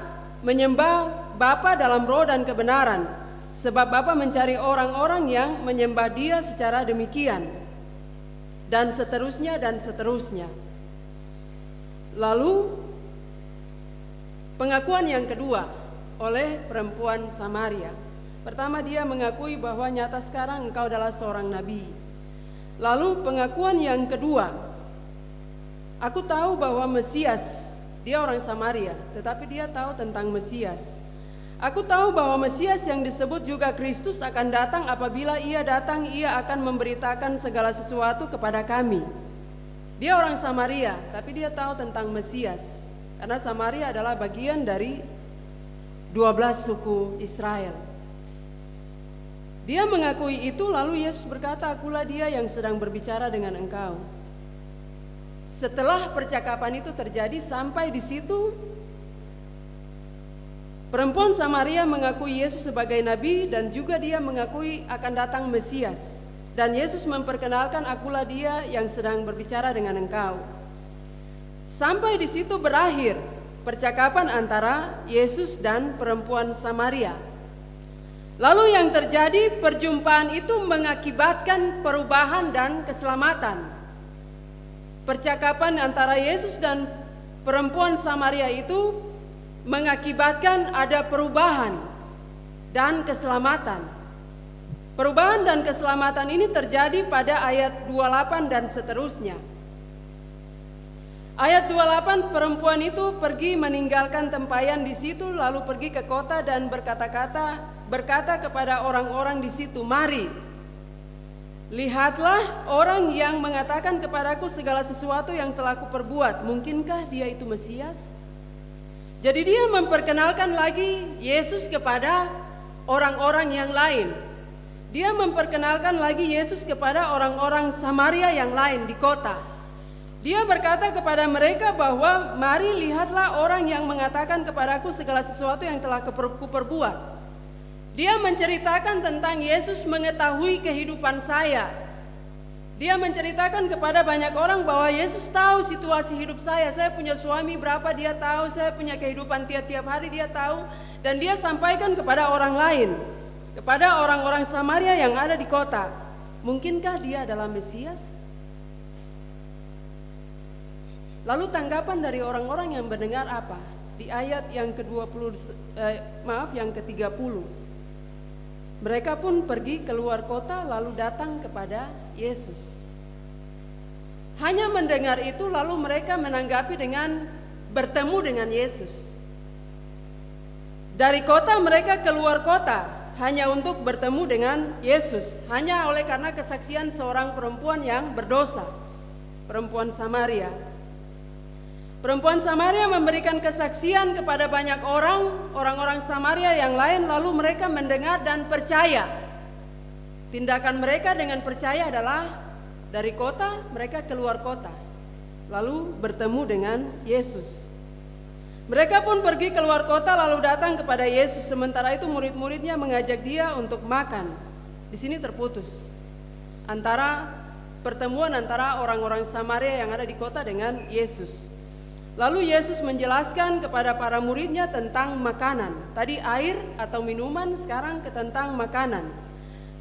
menyembah Bapa dalam roh dan kebenaran. Sebab Bapa mencari orang-orang yang menyembah Dia secara demikian. Dan seterusnya dan seterusnya. Lalu pengakuan yang kedua oleh perempuan Samaria. Pertama, dia mengakui bahwa nyata sekarang engkau adalah seorang nabi. Lalu pengakuan yang kedua, aku tahu bahwa Mesias Dia orang Samaria, tetapi dia tahu tentang Mesias. Aku tahu bahwa Mesias yang disebut juga Kristus akan datang. Apabila ia datang, ia akan memberitakan segala sesuatu kepada kami. Dia orang Samaria, tapi dia tahu tentang Mesias, karena Samaria adalah bagian dari 12 suku Israel. Dia mengakui itu, lalu Yesus berkata, akulah dia yang sedang berbicara dengan engkau. Setelah percakapan itu terjadi, sampai di situ perempuan Samaria mengakui Yesus sebagai nabi dan juga dia mengakui akan datang Mesias. Dan Yesus memperkenalkan, akulah dia yang sedang berbicara dengan engkau. Sampai di situ berakhir percakapan antara Yesus dan perempuan Samaria. Lalu yang terjadi, perjumpaan itu mengakibatkan perubahan dan keselamatan. Percakapan antara Yesus dan perempuan Samaria itu mengakibatkan ada perubahan dan keselamatan. Perubahan dan keselamatan ini terjadi pada ayat 28 dan seterusnya. Ayat 28, perempuan itu pergi meninggalkan tempayan di situ, lalu pergi ke kota dan berkata kepada orang-orang di situ, mari, lihatlah orang yang mengatakan kepadaku segala sesuatu yang telah kuperbuat. Mungkinkah dia itu Mesias? Jadi dia memperkenalkan lagi Yesus kepada orang-orang yang lain. Dia memperkenalkan lagi Yesus kepada orang-orang Samaria yang lain di kota. Dia berkata kepada mereka bahwa mari lihatlah orang yang mengatakan kepadaku segala sesuatu yang telah kuperbuat. Dia menceritakan tentang Yesus mengetahui kehidupan saya. Dia menceritakan kepada banyak orang bahwa Yesus tahu situasi hidup saya. Saya punya suami berapa, dia tahu. Saya punya kehidupan tiap-tiap hari, dia tahu. Dan dia sampaikan kepada orang lain, kepada orang-orang Samaria yang ada di kota. Mungkinkah dia adalah Mesias? Lalu tanggapan dari orang-orang yang mendengar apa? Di ayat yang yang ke-30. Mereka pun pergi keluar kota lalu datang kepada Yesus. Hanya mendengar itu lalu mereka menanggapi dengan bertemu dengan Yesus. Dari kota mereka keluar kota hanya untuk bertemu dengan Yesus, hanya oleh karena kesaksian seorang perempuan yang berdosa, perempuan Samaria. Perempuan Samaria memberikan kesaksian kepada banyak orang-orang Samaria yang lain, lalu mereka mendengar dan percaya. Tindakan mereka dengan percaya adalah dari kota mereka keluar kota, lalu bertemu dengan Yesus. Mereka pun pergi keluar kota lalu datang kepada Yesus. Sementara itu murid-muridnya mengajak dia untuk makan. Di sini terputus antara pertemuan antara orang-orang Samaria yang ada di kota dengan Yesus. Lalu Yesus menjelaskan kepada para muridnya tentang makanan. Tadi air atau minuman, sekarang tentang makanan.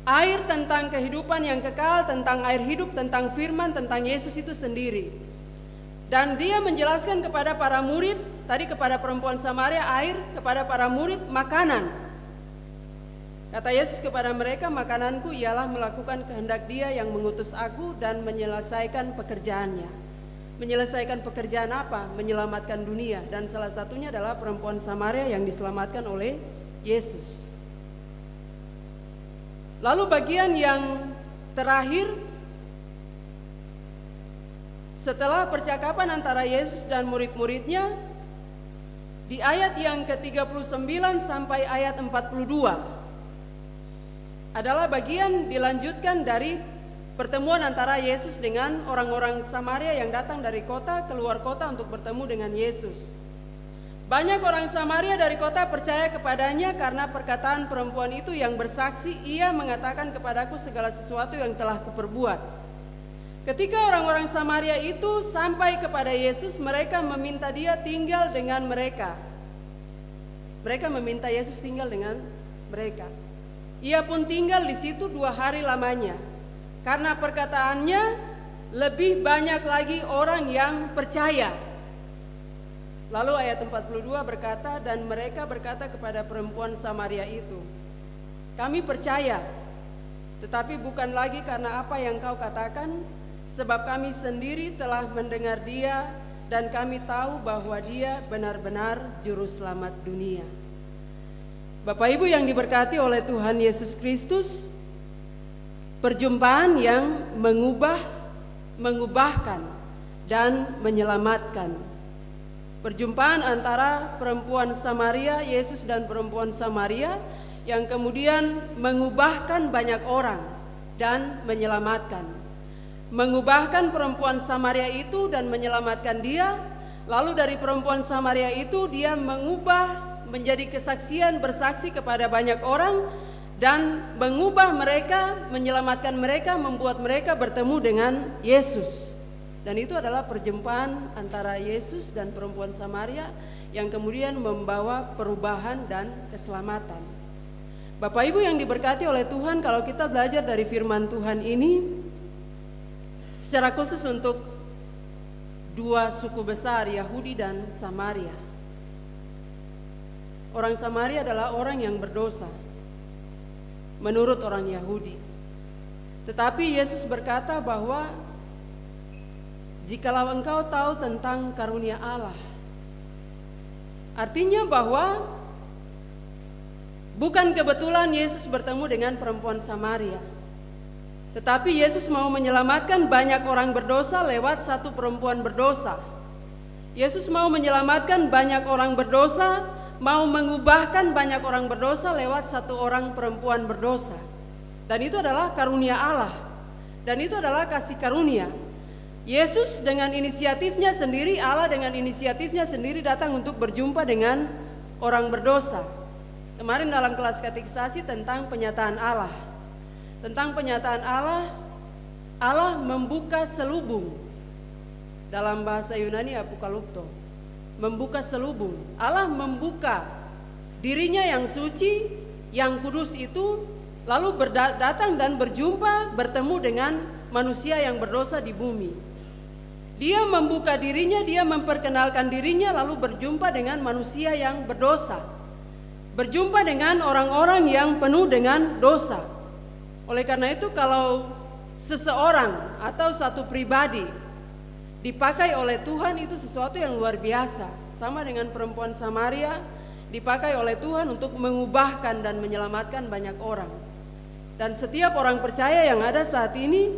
Air tentang kehidupan yang kekal, tentang air hidup, tentang firman, tentang Yesus itu sendiri. Dan dia menjelaskan kepada para murid, tadi kepada perempuan Samaria air, kepada para murid makanan. Kata Yesus kepada mereka, makananku ialah melakukan kehendak Dia yang mengutus aku dan menyelesaikan pekerjaannya. Menyelesaikan pekerjaan apa? Menyelamatkan dunia. Dan salah satunya adalah perempuan Samaria yang diselamatkan oleh Yesus. Lalu bagian yang terakhir, setelah percakapan antara Yesus dan murid-muridnya, di ayat yang ke-39 sampai ayat 42 adalah bagian dilanjutkan dari pertemuan antara Yesus dengan orang-orang Samaria yang datang dari kota keluar kota untuk bertemu dengan Yesus. Banyak orang Samaria dari kota percaya kepadanya karena perkataan perempuan itu yang bersaksi, ia mengatakan kepadaku segala sesuatu yang telah kuperbuat. Ketika orang-orang Samaria itu sampai kepada Yesus, mereka meminta dia tinggal dengan mereka. Mereka meminta Yesus tinggal dengan mereka. Ia pun tinggal di situ 2 hari lamanya. Karena perkataannya lebih banyak lagi orang yang percaya. Lalu ayat 42 berkata, dan mereka berkata kepada perempuan Samaria itu, kami percaya, tetapi bukan lagi karena apa yang kau katakan, sebab kami sendiri telah mendengar Dia dan kami tahu bahwa Dia benar-benar juru selamat dunia. Bapak Ibu yang diberkati oleh Tuhan Yesus Kristus, perjumpaan yang mengubahkan dan menyelamatkan. Perjumpaan antara perempuan Samaria, Yesus dan perempuan Samaria, yang kemudian mengubahkan banyak orang dan menyelamatkan. Mengubahkan perempuan Samaria itu dan menyelamatkan dia. Lalu dari perempuan Samaria itu dia mengubah menjadi kesaksian, bersaksi kepada banyak orang, dan mengubah mereka, menyelamatkan mereka, membuat mereka bertemu dengan Yesus. Dan itu adalah perjumpaan antara Yesus dan perempuan Samaria yang kemudian membawa perubahan dan keselamatan. Bapak Ibu yang diberkati oleh Tuhan, kalau kita belajar dari firman Tuhan ini, secara khusus untuk dua suku besar, Yahudi dan Samaria. Orang Samaria adalah orang yang berdosa menurut orang Yahudi. Tetapi Yesus berkata bahwa jikalau engkau tahu tentang karunia Allah, artinya bahwa bukan kebetulan Yesus bertemu dengan perempuan Samaria, tetapi Yesus mau menyelamatkan banyak orang berdosa lewat satu perempuan berdosa. Yesus mau menyelamatkan banyak orang berdosa, mau mengubahkan banyak orang berdosa lewat satu orang perempuan berdosa. Dan itu adalah karunia Allah, dan itu adalah kasih karunia. Yesus dengan inisiatifnya sendiri, Allah dengan inisiatifnya sendiri datang untuk berjumpa dengan orang berdosa. Kemarin dalam kelas katekisasi tentang penyataan Allah. Tentang penyataan Allah, Allah membuka selubung. Dalam bahasa Yunani apokalupto. Membuka selubung. Allah membuka dirinya yang suci, yang kudus itu, lalu datang dan berjumpa, bertemu dengan manusia yang berdosa di bumi. Dia membuka dirinya, dia memperkenalkan dirinya, lalu berjumpa dengan manusia yang berdosa. Berjumpa dengan orang-orang yang penuh dengan dosa. Oleh karena itu, kalau seseorang atau satu pribadi dipakai oleh Tuhan, itu sesuatu yang luar biasa. Sama dengan perempuan Samaria, dipakai oleh Tuhan untuk mengubahkan dan menyelamatkan banyak orang. Dan setiap orang percaya yang ada saat ini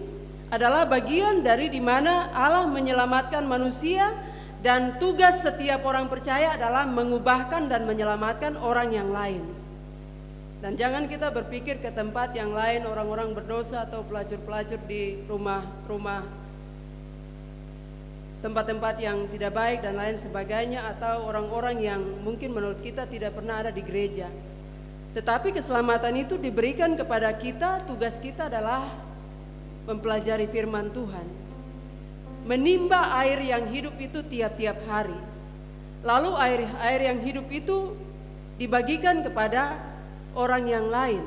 adalah bagian dari di mana Allah menyelamatkan manusia. Dan tugas setiap orang percaya adalah mengubahkan dan menyelamatkan orang yang lain. Dan jangan kita berpikir ke tempat yang lain, orang-orang berdosa atau pelacur-pelacur di rumah-rumah, tempat-tempat yang tidak baik dan lain sebagainya, atau orang-orang yang mungkin menurut kita tidak pernah ada di gereja. Tetapi keselamatan itu diberikan kepada kita, tugas kita adalah mempelajari firman Tuhan, menimba air yang hidup itu tiap-tiap hari. Lalu air yang hidup itu dibagikan kepada orang yang lain.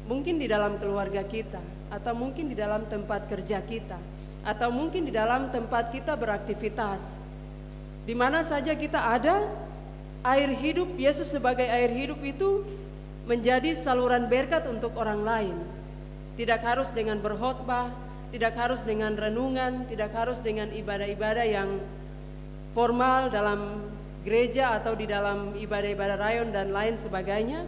Mungkin di dalam keluarga kita, atau mungkin di dalam tempat kerja kita, atau mungkin di dalam tempat kita beraktivitas. Di mana saja kita ada, air hidup, Yesus sebagai air hidup itu menjadi saluran berkat untuk orang lain. Tidak harus dengan berkhotbah, tidak harus dengan renungan, tidak harus dengan ibadah-ibadah yang formal dalam gereja atau di dalam ibadah-ibadah rayon dan lain sebagainya.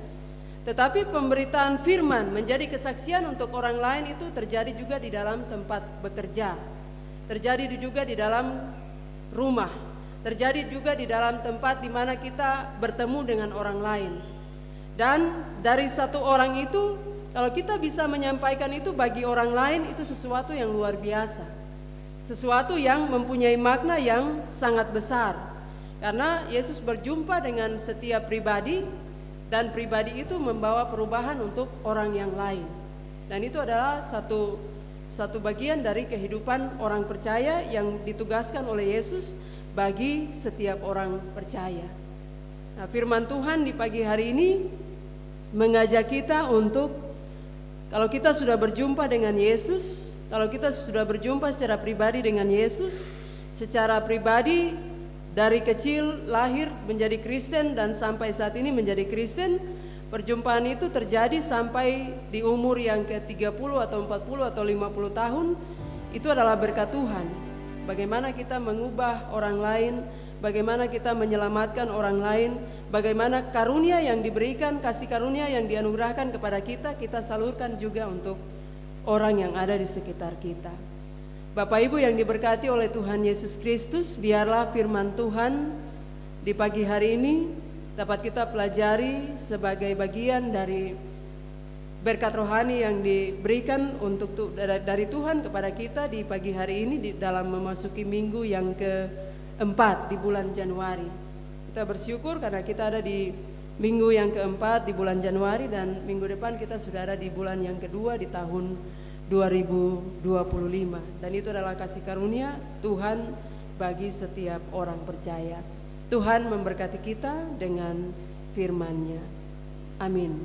Tetapi pemberitaan firman menjadi kesaksian untuk orang lain itu terjadi juga di dalam tempat bekerja, terjadi juga di dalam rumah, terjadi juga di dalam tempat di mana kita bertemu dengan orang lain. Dan dari satu orang itu, kalau kita bisa menyampaikan itu bagi orang lain, itu sesuatu yang luar biasa. Sesuatu yang mempunyai makna yang sangat besar. Karena Yesus berjumpa dengan setiap pribadi, dan pribadi itu membawa perubahan untuk orang yang lain. Dan itu adalah satu bagian dari kehidupan orang percaya yang ditugaskan oleh Yesus bagi setiap orang percaya. Nah, firman Tuhan di pagi hari ini mengajak kita untuk, kalau kita sudah berjumpa dengan Yesus, kalau kita sudah berjumpa secara pribadi dengan Yesus, secara pribadi dari kecil lahir menjadi Kristen dan sampai saat ini menjadi Kristen, perjumpaan itu terjadi sampai di umur yang ke-30 atau 40 atau 50 tahun, itu adalah berkat Tuhan. bagaimana kita mengubah orang lain, bagaimana kita menyelamatkan orang lain, bagaimana karunia yang diberikan, kasih karunia yang dianugerahkan kepada kita, kita salurkan juga untuk orang yang ada di sekitar kita. Bapak Ibu yang diberkati oleh Tuhan Yesus Kristus, biarlah firman Tuhan di pagi hari ini dapat kita pelajari sebagai bagian dari berkat rohani yang diberikan dari Tuhan kepada kita di pagi hari ini dalam memasuki minggu yang keempat di bulan Januari. Kita bersyukur karena kita ada di minggu yang keempat di bulan Januari, dan minggu depan kita sudah ada di bulan yang kedua di tahun 2025. Dan itu adalah kasih karunia Tuhan bagi setiap orang percaya. Tuhan memberkati kita dengan firman-Nya. Amin.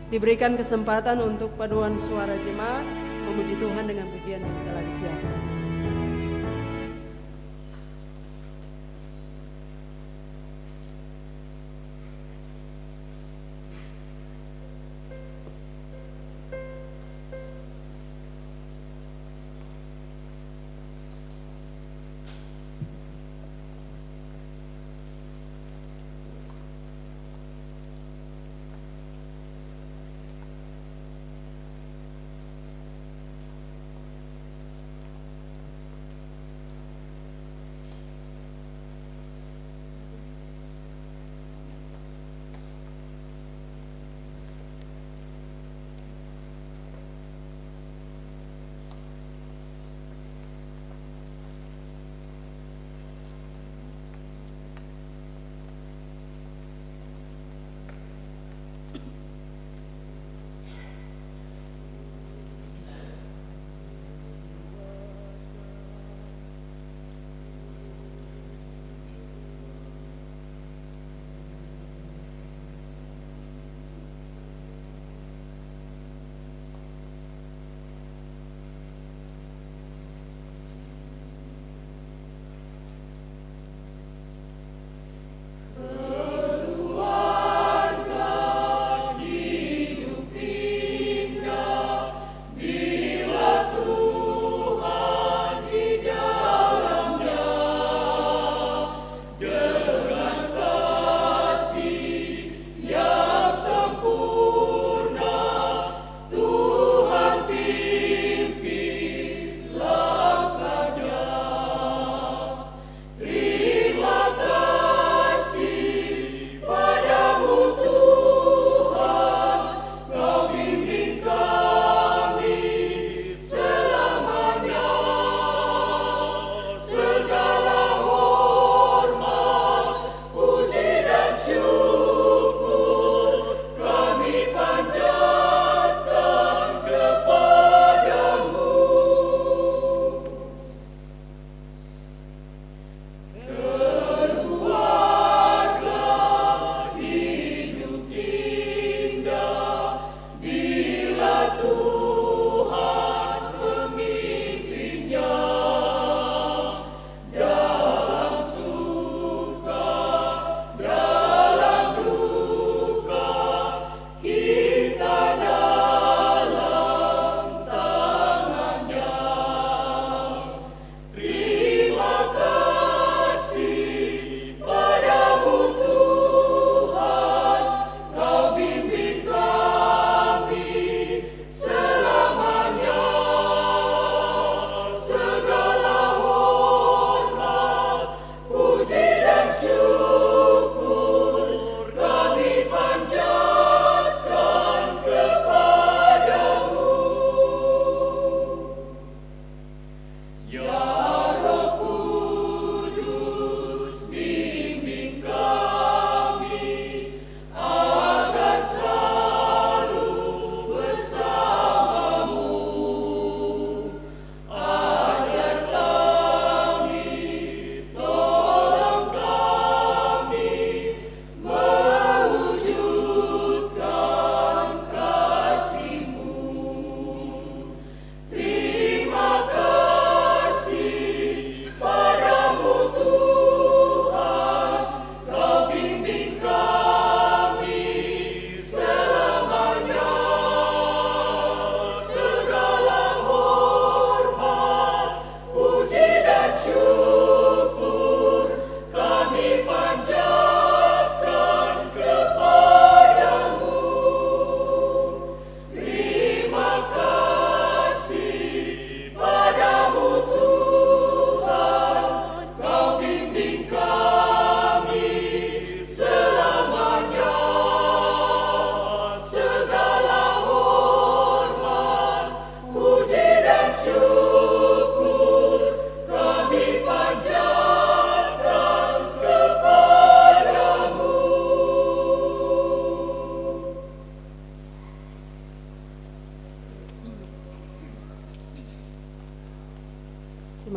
Diberikan kesempatan untuk paduan suara jemaat memuji Tuhan dengan pujian yang telah disiapkan.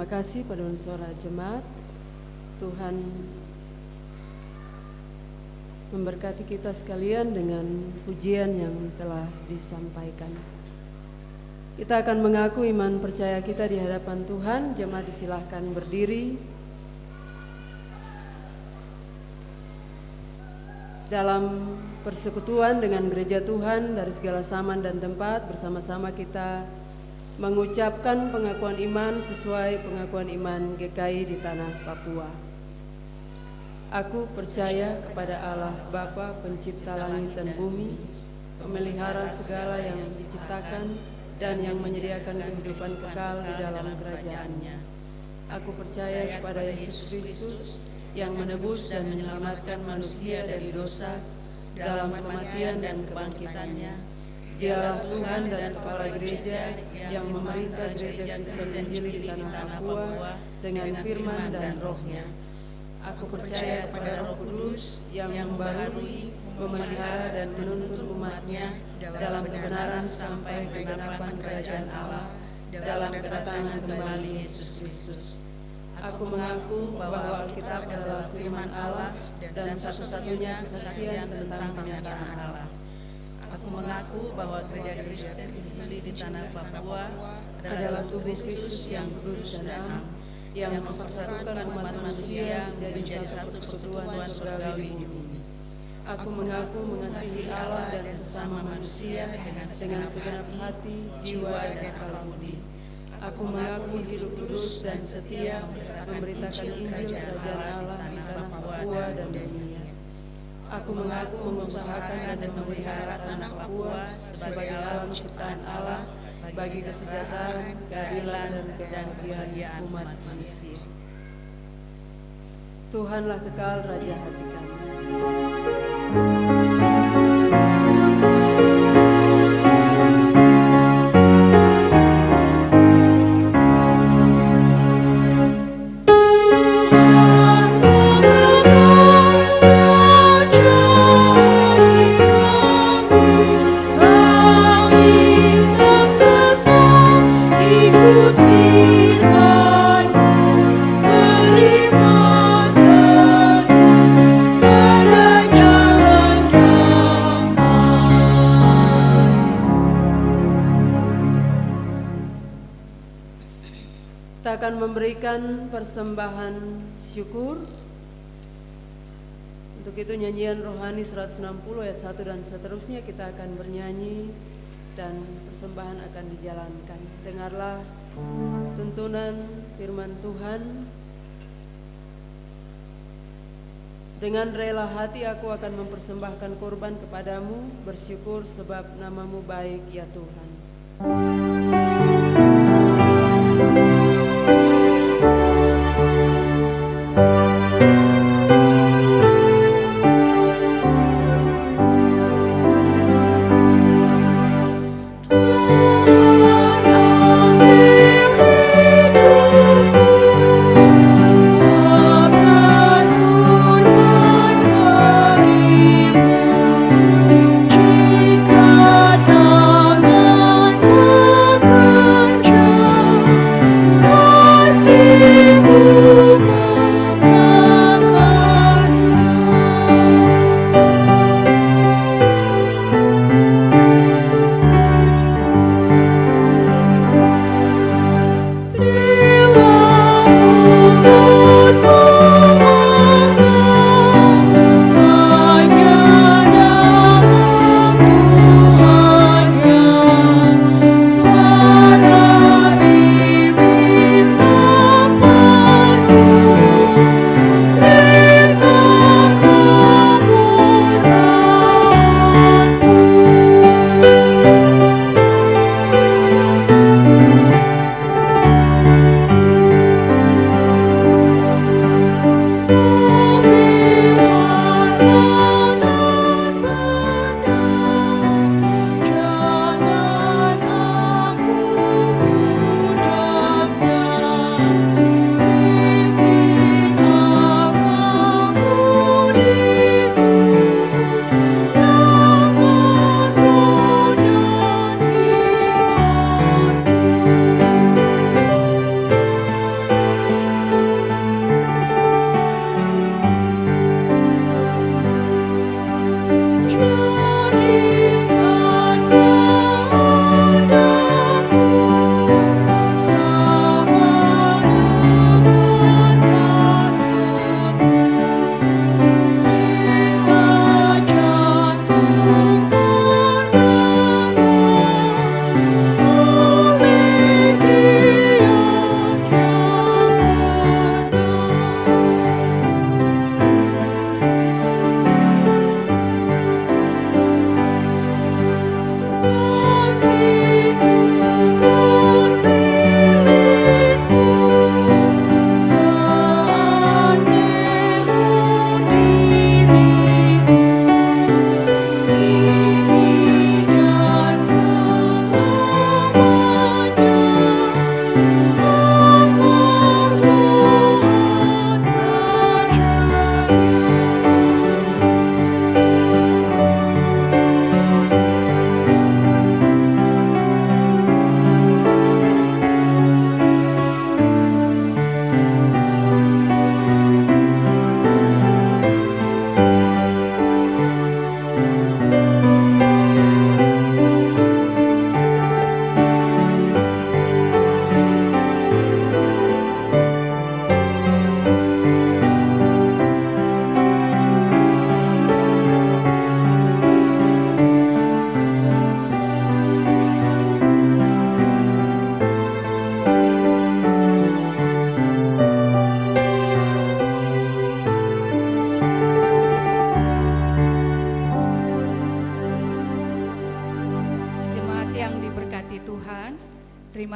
kasih pada unsur jemaat. Tuhan memberkati kita sekalian dengan pujian yang telah disampaikan. Kita akan mengaku iman percaya kita di hadapan Tuhan. Jemaat disilahkan berdiri. Dalam persekutuan dengan gereja Tuhan dari segala zaman dan tempat, bersama-sama kita mengucapkan pengakuan iman sesuai pengakuan iman GKI di tanah Papua. Aku percaya kepada Allah Bapa pencipta langit dan bumi, pemelihara segala yang diciptakan dan yang menyediakan kehidupan kekal di dalam kerajaan-Nya. Aku percaya kepada Yesus Kristus yang menebus dan menyelamatkan manusia dari dosa dalam kematian dan kebangkitan-Nya. Dialah Tuhan dan Kepala Gereja yang memerintah Gereja Kristen Injil di tanah Papua dengan firman dan roh-Nya. Aku percaya kepada Roh Kudus yang membarui, memelihara dan menuntun umat-Nya dalam kebenaran sampai kegenapan kerajaan Allah dalam kedatangan kembali Yesus Kristus. Aku mengaku bahwa Alkitab adalah firman Allah dan satu-satunya kesaksian tentang pernyataan Allah. Aku mengaku bahwa Gereja Kristen Injil di tanah Papua adalah tubuh Kristus yang kudus dan am, yang mempersatukan umat manusia menjadi satu persekutuan surgawi di bumi. Aku mengaku mengasihi Allah dan sesama manusia dengan segenap hati, jiwa, dan akal budi. Aku mengaku hidup kudus dan setia memberitakan Injil Kerajaan Allah di tanah Papua dan dunia. Aku mengaku mengusahakan dan memelihara tanah Papua sebagai alam ciptaan Allah bagi kesejahteraan, keadilan, dan kebahagiaan umat manusia. Tuhanlah kekal Raja hati kami. Memberikan persembahan syukur. Untuk itu nyanyian rohani 160 ayat 1 dan seterusnya kita akan bernyanyi dan persembahan akan dijalankan. Dengarlah tuntunan firman Tuhan. Dengan rela hati aku akan mempersembahkan korban kepadamu, bersyukur sebab namamu baik ya Tuhan. Jika tangan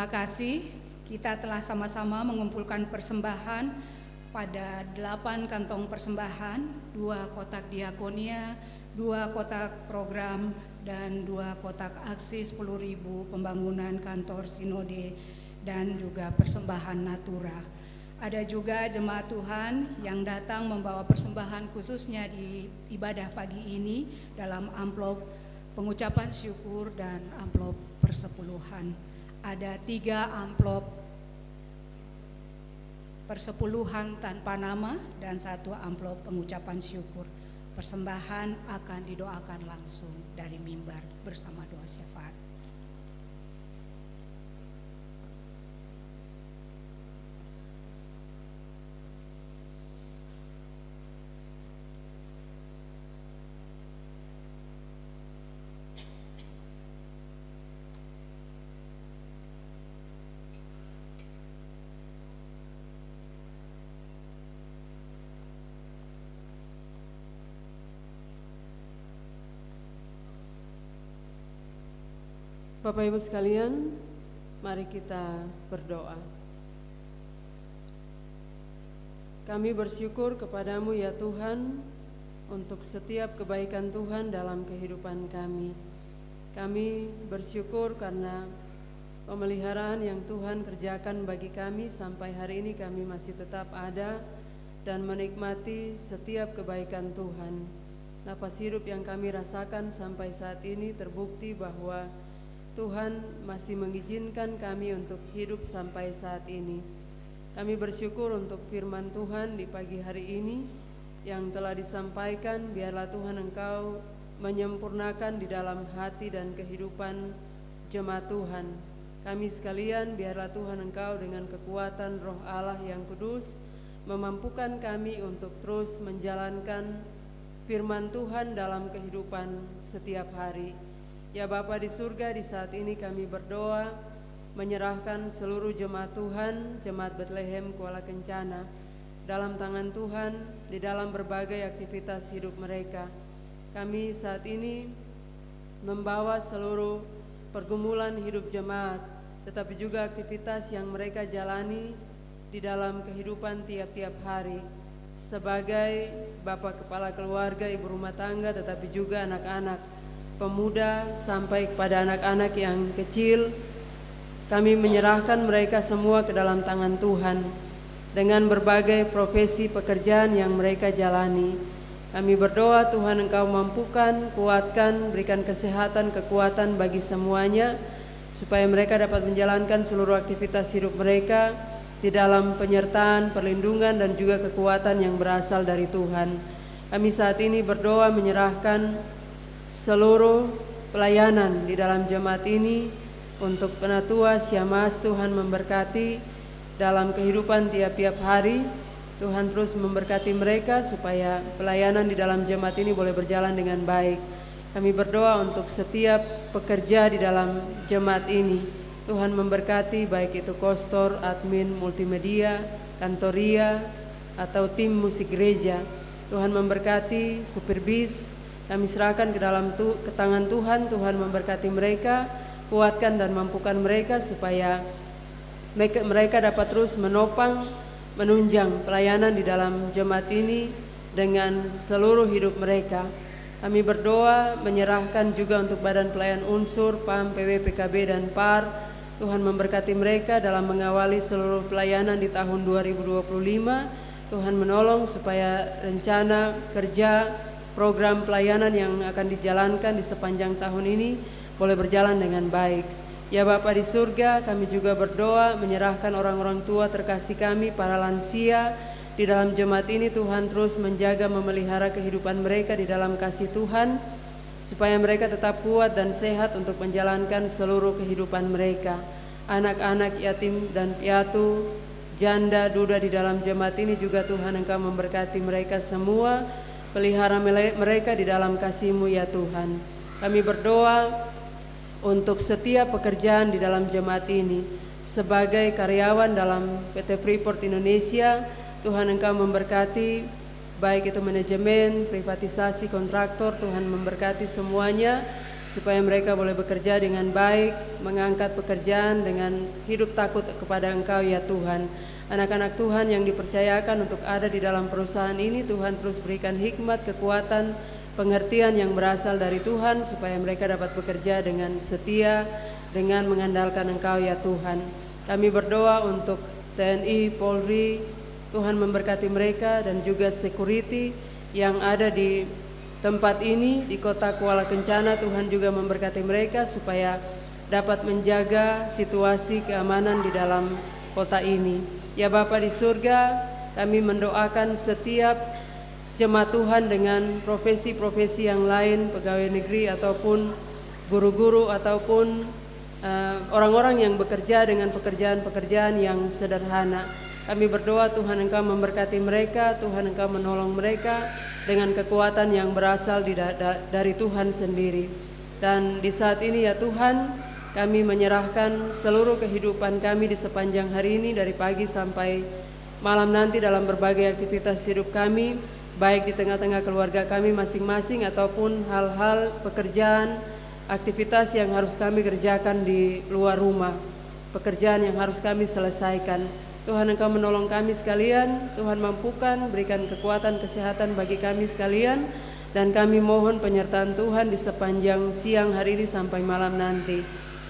Terima kasih. Kita telah sama-sama mengumpulkan persembahan pada 8 kantong persembahan, 2 kotak diakonia, 2 kotak program, dan 2 kotak aksi 10.000 pembangunan kantor sinode dan juga persembahan natura. Ada juga jemaat Tuhan yang datang membawa persembahan khususnya di ibadah pagi ini dalam amplop pengucapan syukur dan amplop persepuluhan. Ada 3 amplop persepuluhan tanpa nama dan 1 amplop pengucapan syukur. Persembahan akan didoakan langsung dari mimbar bersama doa syafaat. Bapak Ibu sekalian, mari kita berdoa. Kami bersyukur kepadamu ya Tuhan untuk setiap kebaikan Tuhan dalam kehidupan kami. Kami bersyukur karena pemeliharaan yang Tuhan kerjakan bagi kami sampai hari ini kami masih tetap ada dan menikmati setiap kebaikan Tuhan. Napas hidup yang kami rasakan sampai saat ini terbukti bahwa Tuhan masih mengizinkan kami untuk hidup sampai saat ini. Kami bersyukur untuk firman Tuhan di pagi hari ini yang telah disampaikan. Biarlah Tuhan Engkau menyempurnakan di dalam hati dan kehidupan jemaat Tuhan. Kami sekalian, biarlah Tuhan Engkau dengan kekuatan Roh Allah yang kudus memampukan kami untuk terus menjalankan firman Tuhan dalam kehidupan setiap hari. Ya Bapa di surga, di saat ini kami berdoa menyerahkan seluruh jemaat Tuhan, jemaat Bethlehem Kuala Kencana dalam tangan Tuhan di dalam berbagai aktivitas hidup mereka. Kami saat ini membawa seluruh pergumulan hidup jemaat, tetapi juga aktivitas yang mereka jalani di dalam kehidupan tiap-tiap hari. Sebagai Bapak Kepala Keluarga, Ibu Rumah Tangga, tetapi juga anak-anak, pemuda sampai kepada anak-anak yang kecil, kami menyerahkan mereka semua ke dalam tangan Tuhan dengan berbagai profesi pekerjaan yang mereka jalani. Kami berdoa Tuhan Engkau mampukan, kuatkan, berikan kesehatan, kekuatan bagi semuanya supaya mereka dapat menjalankan seluruh aktivitas hidup mereka di dalam penyertaan, perlindungan dan juga kekuatan yang berasal dari Tuhan. Kami saat ini berdoa menyerahkan seluruh pelayanan di dalam jemaat ini untuk penatua Syammas. Tuhan memberkati dalam kehidupan tiap-tiap hari. Tuhan terus memberkati mereka supaya pelayanan di dalam jemaat ini boleh berjalan dengan baik. Kami berdoa untuk setiap pekerja di dalam jemaat ini. Tuhan memberkati baik itu kostor, admin, multimedia, kantoria, atau tim musik gereja. Tuhan memberkati supir bis. Kami serahkan ke tangan Tuhan. Tuhan memberkati mereka, kuatkan dan mampukan mereka supaya mereka dapat terus menopang, menunjang pelayanan di dalam jemaat ini dengan seluruh hidup mereka. Kami berdoa menyerahkan juga untuk Badan Pelayan Unsur, PAM, PW, PKB, dan PAR. Tuhan memberkati mereka dalam mengawali seluruh pelayanan di tahun 2025. Tuhan menolong supaya rencana kerja program pelayanan yang akan dijalankan di sepanjang tahun ini boleh berjalan dengan baik. Ya Bapa di surga, kami juga berdoa menyerahkan orang-orang tua terkasih kami, para lansia di dalam jemaat ini. Tuhan terus menjaga, memelihara kehidupan mereka di dalam kasih Tuhan, supaya mereka tetap kuat dan sehat untuk menjalankan seluruh kehidupan mereka. Anak-anak yatim dan piatu, janda, duda di dalam jemaat ini juga Tuhan Engkau memberkati mereka semua. Pelihara mereka di dalam kasih-Mu ya Tuhan. Kami berdoa untuk setiap pekerjaan di dalam jemaat ini. Sebagai karyawan dalam PT Freeport Indonesia, Tuhan Engkau memberkati baik itu manajemen, privatisasi, kontraktor. Tuhan memberkati semuanya supaya mereka boleh bekerja dengan baik, mengangkat pekerjaan dengan hidup takut kepada Engkau ya Tuhan. Anak-anak Tuhan yang dipercayakan untuk ada di dalam perusahaan ini, Tuhan terus berikan hikmat, kekuatan, pengertian yang berasal dari Tuhan, supaya mereka dapat bekerja dengan setia, dengan mengandalkan Engkau ya Tuhan. Kami berdoa untuk TNI, Polri, Tuhan memberkati mereka, dan juga security yang ada di tempat ini, di kota Kuala Kencana. Tuhan juga memberkati mereka supaya dapat menjaga situasi keamanan di dalam kota ini. Ya Bapa di surga, kami mendoakan setiap jemaat Tuhan dengan profesi-profesi yang lain, pegawai negeri ataupun guru-guru ataupun orang-orang yang bekerja dengan pekerjaan-pekerjaan yang sederhana. Kami berdoa Tuhan Engkau memberkati mereka, Tuhan Engkau menolong mereka dengan kekuatan yang berasal dari Tuhan sendiri. Dan di saat ini ya Tuhan, kami menyerahkan seluruh kehidupan kami di sepanjang hari ini, dari pagi sampai malam nanti, dalam berbagai aktivitas hidup kami, baik di tengah-tengah keluarga kami masing-masing ataupun hal-hal pekerjaan, aktivitas yang harus kami kerjakan di luar rumah, pekerjaan yang harus kami selesaikan. Tuhan Engkau menolong kami sekalian, Tuhan mampukan, berikan kekuatan kesehatan bagi kami sekalian, dan kami mohon penyertaan Tuhan di sepanjang siang hari ini sampai malam nanti.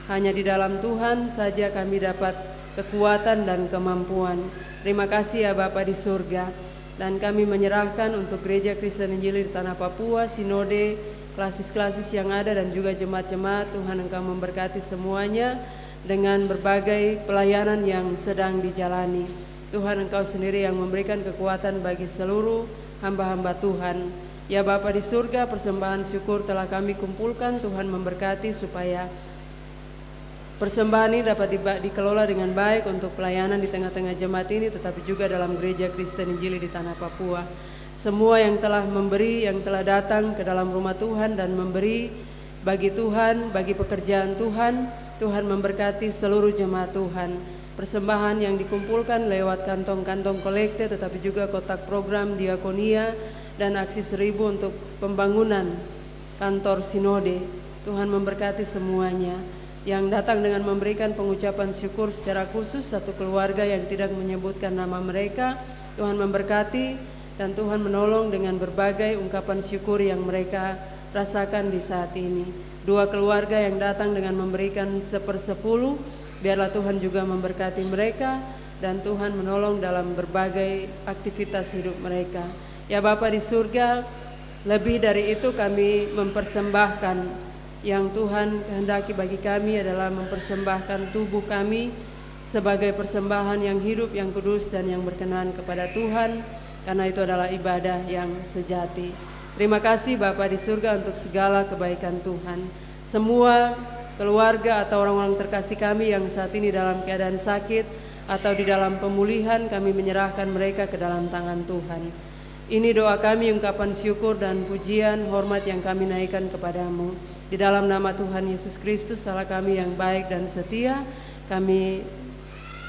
Hanya di dalam Tuhan saja kami dapat kekuatan dan kemampuan. Terima kasih ya Bapa di surga. Dan kami menyerahkan untuk Gereja Kristen Injili di Tanah Papua, sinode, klasis-klasis yang ada, dan juga jemaat-jemaat. Tuhan Engkau memberkati semuanya dengan berbagai pelayanan yang sedang dijalani. Tuhan Engkau sendiri yang memberikan kekuatan bagi seluruh hamba-hamba Tuhan. Ya Bapa di surga, persembahan syukur telah kami kumpulkan. Tuhan memberkati supaya persembahan ini dapat dikelola dengan baik untuk pelayanan di tengah-tengah jemaat ini, tetapi juga dalam Gereja Kristen Injili di Tanah Papua. Semua yang telah memberi, yang telah datang ke dalam rumah Tuhan dan memberi bagi Tuhan, bagi pekerjaan Tuhan, Tuhan memberkati seluruh jemaat Tuhan. Persembahan yang dikumpulkan lewat kantong-kantong kolekte, tetapi juga kotak program diakonia dan aksi 1000 untuk pembangunan kantor sinode. Tuhan memberkati semuanya. Yang datang dengan memberikan pengucapan syukur secara khusus, satu keluarga yang tidak menyebutkan nama mereka, Tuhan memberkati dan Tuhan menolong dengan berbagai ungkapan syukur yang mereka rasakan di saat ini. 2 keluarga yang datang dengan memberikan 1/10, biarlah Tuhan juga memberkati mereka dan Tuhan menolong dalam berbagai aktivitas hidup mereka. Ya Bapa di surga, lebih dari itu kami mempersembahkan, yang Tuhan kehendaki bagi kami adalah mempersembahkan tubuh kami sebagai persembahan yang hidup, yang kudus, dan yang berkenan kepada Tuhan, karena itu adalah ibadah yang sejati. Terima kasih Bapa di surga untuk segala kebaikan Tuhan. Semua keluarga atau orang-orang terkasih kami yang saat ini dalam keadaan sakit atau di dalam pemulihan, kami menyerahkan mereka ke dalam tangan Tuhan. Ini doa kami, ungkapan syukur dan pujian, hormat yang kami naikkan kepadamu. Di dalam nama Tuhan Yesus Kristus, Allah kami yang baik dan setia, kami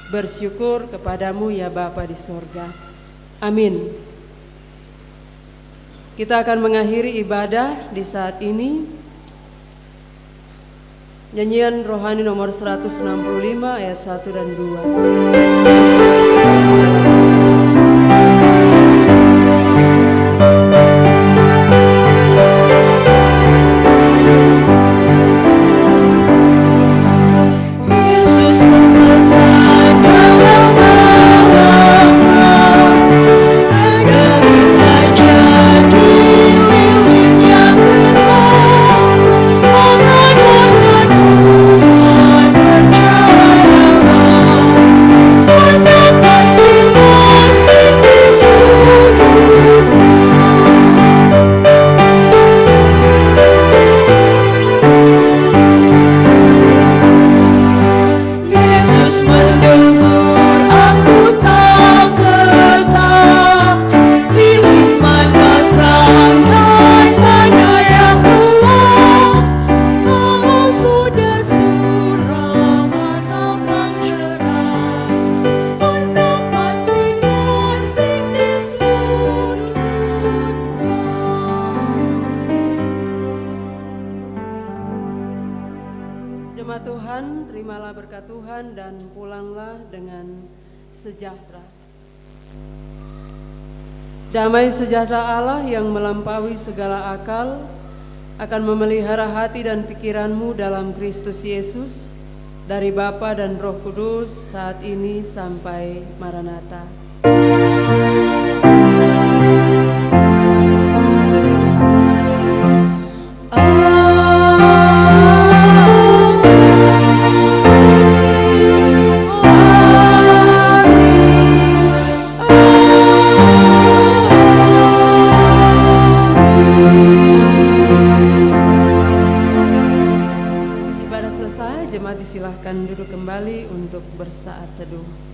bersyukur kepadamu ya Bapa di surga. Amin. Kita akan mengakhiri ibadah di saat ini. Nyanyian rohani nomor 165 ayat 1 dan 2. Sing Tuhan, terimalah berkat Tuhan dan pulanglah dengan sejahtera. Damai sejahtera Allah yang melampaui segala akal akan memelihara hati dan pikiranmu dalam Kristus Yesus dari Bapa dan Roh Kudus saat ini sampai Maranatha. Disilahkan duduk kembali untuk bersaat teduh.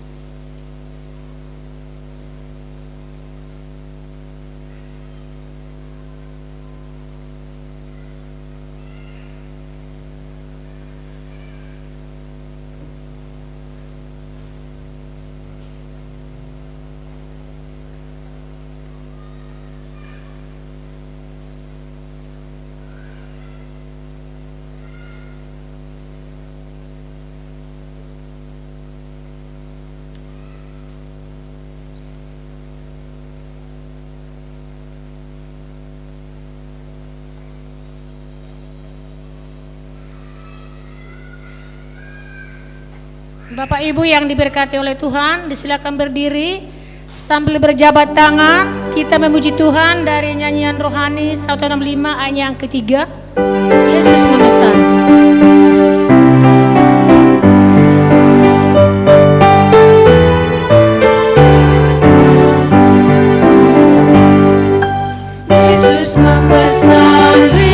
Bapak Ibu yang diberkati oleh Tuhan, disilakan berdiri sambil berjabat tangan. Kita memuji Tuhan dari nyanyian rohani 165 ayat yang ketiga. Yesus memesan. Yesus memesan.